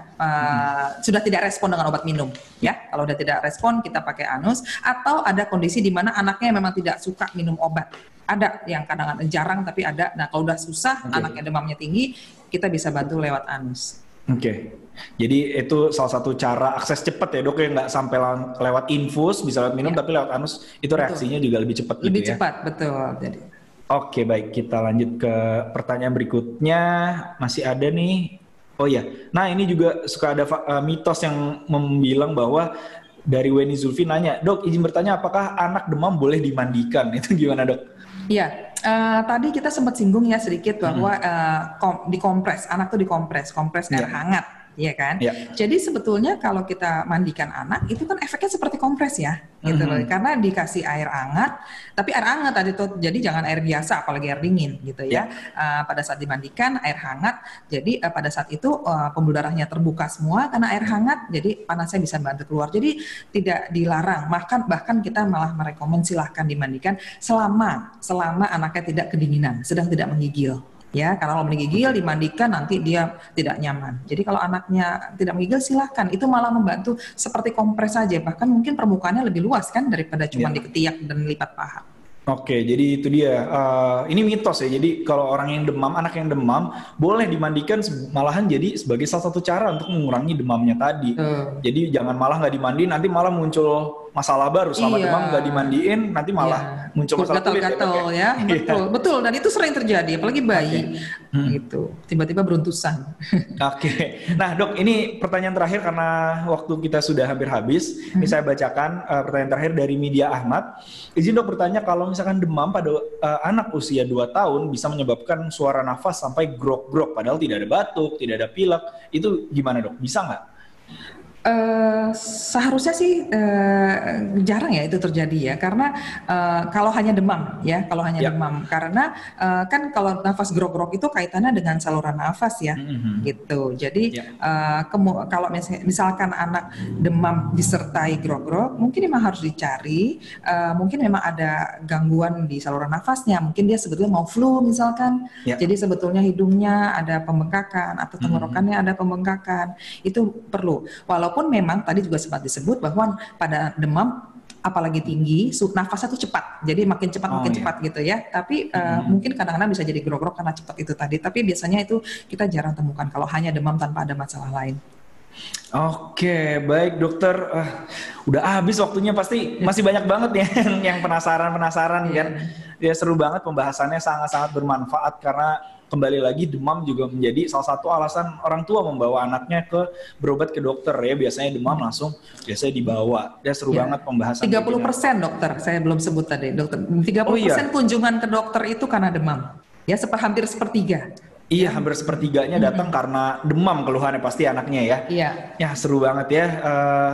sudah tidak respon dengan obat minum. Ya, kalau sudah tidak respon, kita pakai anus. Atau ada kondisi di mana anaknya memang tidak suka minum obat. Ada yang kadang-kadang jarang, tapi ada. Nah, kalau udah susah, anaknya demamnya tinggi, kita bisa bantu lewat anus. Oke. Jadi itu salah satu cara akses cepat ya dok, ya nggak sampai lewat infus, bisa lewat minum, tapi lewat anus itu reaksinya juga lebih cepat. Lebih cepat, betul. Jadi. Oke, baik, kita lanjut ke pertanyaan berikutnya. Masih ada nih. Oh ya, nah ini juga suka ada mitos yang membilang bahwa dari Weni Zulfi nanya, dok izin bertanya apakah anak demam boleh dimandikan? Itu gimana dok? Iya, tadi kita sempat singgung ya sedikit bahwa dikompres, anak tuh dikompres air hangat, ya kan? Jadi sebetulnya kalau kita mandikan anak itu kan efeknya seperti kompres ya, gitu loh. Karena dikasih air hangat, tapi air hangat tadi tuh, jadi jangan air biasa, apalagi air dingin, gitu ya. Pada saat dimandikan air hangat, jadi pada saat itu pembuluh darahnya terbuka semua karena air hangat, jadi panasnya bisa bantu keluar. Jadi tidak dilarang, bahkan kita malah merekomend silahkan dimandikan selama anaknya tidak kedinginan, sedang tidak menggigil. Ya, karena kalau menggigil dimandikan nanti dia tidak nyaman. Jadi kalau anaknya tidak menggigil silahkan, itu malah membantu seperti kompres saja. Bahkan mungkin permukaannya lebih luas kan daripada cuma di ketiak dan lipat paha. Oke, jadi itu dia. Ini mitos ya. Jadi kalau orang yang demam, anak yang demam, boleh dimandikan malahan jadi sebagai salah satu cara untuk mengurangi demamnya tadi. Jadi jangan malah nggak dimandiin, nanti malah muncul masalah baru. Selama demam nggak dimandiin, nanti malah muncul masalah kulit gatal ya. Betul. Dan itu sering terjadi, apalagi bayi. Gitu. Tiba-tiba beruntusan. Oke. Nah dok, ini pertanyaan terakhir karena waktu kita sudah hampir habis. Ini saya bacakan pertanyaan terakhir dari Media Ahmad. Izin dok bertanya, kalau misalkan demam pada anak usia 2 tahun bisa menyebabkan suara nafas sampai grok-grok padahal tidak ada batuk, tidak ada pilek, itu gimana dok? Bisa nggak? Seharusnya sih jarang ya itu terjadi ya, karena kalau hanya demam ya, demam, karena kan kalau nafas grok-grok itu kaitannya dengan saluran nafas ya, gitu. Jadi kalau misalkan anak demam disertai grok-grok, mungkin memang harus dicari, mungkin memang ada gangguan di saluran nafasnya, mungkin dia sebetulnya mau flu misalkan, jadi sebetulnya hidungnya ada pembengkakan atau tenggorokannya ada pembengkakan, itu perlu. Walaupun memang tadi juga sempat disebut bahwa pada demam apalagi tinggi, nafasnya tuh cepat, jadi makin cepat gitu ya. Tapi mungkin kadang-kadang bisa jadi grok-grok karena cepat itu tadi. Tapi biasanya itu kita jarang temukan kalau hanya demam tanpa ada masalah lain. Oke, baik dokter. Udah habis waktunya, pasti masih banyak banget ya yang penasaran kan. Ya seru banget pembahasannya, sangat-sangat bermanfaat karena kembali lagi demam juga menjadi salah satu alasan orang tua membawa anaknya berobat ke dokter ya. Biasanya demam langsung biasanya dibawa. Ya seru banget pembahasan. 30% dokter, saya belum sebut tadi dokter. 30% kunjungan ke dokter itu karena demam. Ya hampir sepertiga. Iya, hampir sepertiganya datang karena demam keluhannya pasti anaknya ya. Iya. Ya, seru banget ya.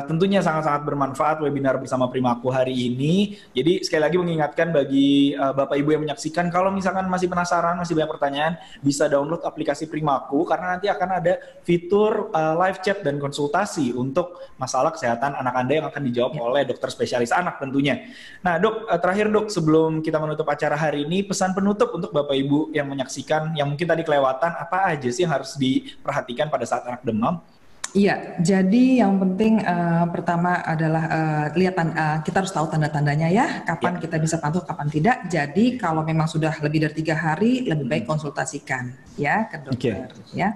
Tentunya sangat-sangat bermanfaat webinar bersama Primaku hari ini. Jadi sekali lagi mengingatkan bagi Bapak Ibu yang menyaksikan, kalau misalkan masih penasaran, masih banyak pertanyaan, bisa download aplikasi Primaku karena nanti akan ada fitur live chat dan konsultasi untuk masalah kesehatan anak Anda yang akan dijawab oleh dokter spesialis anak tentunya. Nah, Dok, terakhir Dok, sebelum kita menutup acara hari ini, pesan penutup untuk Bapak Ibu yang menyaksikan, yang mungkin tadi kelewatan, apa aja sih yang harus diperhatikan pada saat anak demam? Iya, jadi yang penting pertama adalah kita harus tahu tanda-tandanya ya, kapan kita bisa pantau, kapan tidak. Jadi kalau memang sudah lebih dari 3 hari, lebih baik konsultasikan ya ke dokter. Ya.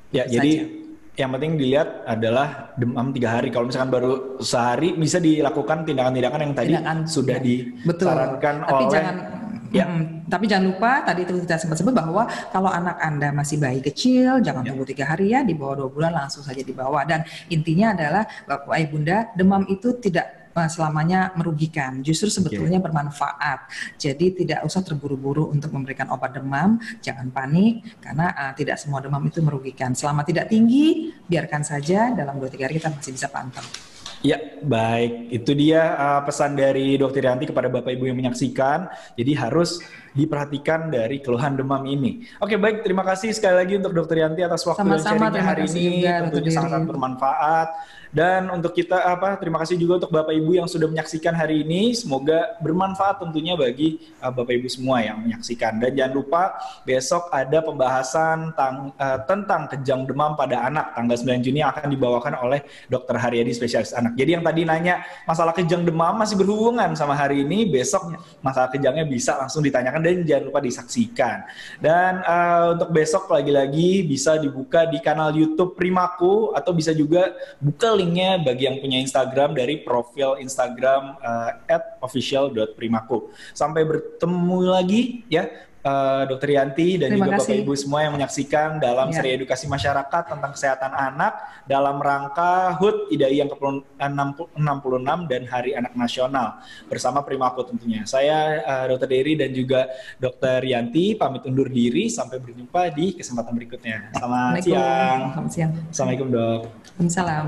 Ya, jadi yang penting dilihat adalah demam 3 hari. Kalau misalkan baru sehari, bisa dilakukan tindakan-tindakan yang tadi sudah disarankan oleh. Tapi jangan lupa tadi itu kita sempat sebut bahwa kalau anak Anda masih bayi kecil, jangan tunggu 3 hari ya, di bawah 2 bulan langsung saja dibawa. Dan intinya adalah Bapak Ibu Bunda, demam itu tidak selamanya merugikan, justru sebetulnya bermanfaat. Jadi tidak usah terburu-buru untuk memberikan obat demam, jangan panik karena tidak semua demam itu merugikan. Selama tidak tinggi, biarkan saja, dalam 2-3 hari kita masih bisa pantau. Ya, baik. Itu dia pesan dari Dr. Yanti kepada Bapak Ibu yang menyaksikan. Jadi harus diperhatikan dari keluhan demam ini. Oke, baik. Terima kasih sekali lagi untuk Dr. Yanti atas waktu dan sharingnya hari ini. Tentunya sangat bermanfaat. Dan untuk kita terima kasih juga untuk Bapak Ibu yang sudah menyaksikan hari ini. Semoga bermanfaat tentunya bagi Bapak Ibu semua yang menyaksikan. Dan jangan lupa besok ada pembahasan tentang kejang demam pada anak tanggal 9 Juni yang akan dibawakan oleh Dr. Haryadi spesialis anak. Jadi yang tadi nanya masalah kejang demam masih berhubungan sama hari ini, besok masalah kejangnya bisa langsung ditanyakan dan jangan lupa disaksikan. Dan untuk besok lagi-lagi bisa dibuka di kanal YouTube Primaku atau bisa juga buka linknya bagi yang punya Instagram dari profil Instagram @official.primaku. Sampai bertemu lagi ya Dr. Yanti dan juga Bapak Ibu semua yang menyaksikan dalam seri edukasi masyarakat tentang kesehatan anak dalam rangka HUT IDAI yang ke-66 dan Hari Anak Nasional bersama Primaku tentunya. Saya Dr. Dery dan juga Dr. Yanti pamit undur diri, sampai berjumpa di kesempatan berikutnya. Selamat siang. Selamat siang. Assalamualaikum, Dok. Waalaikumsalam.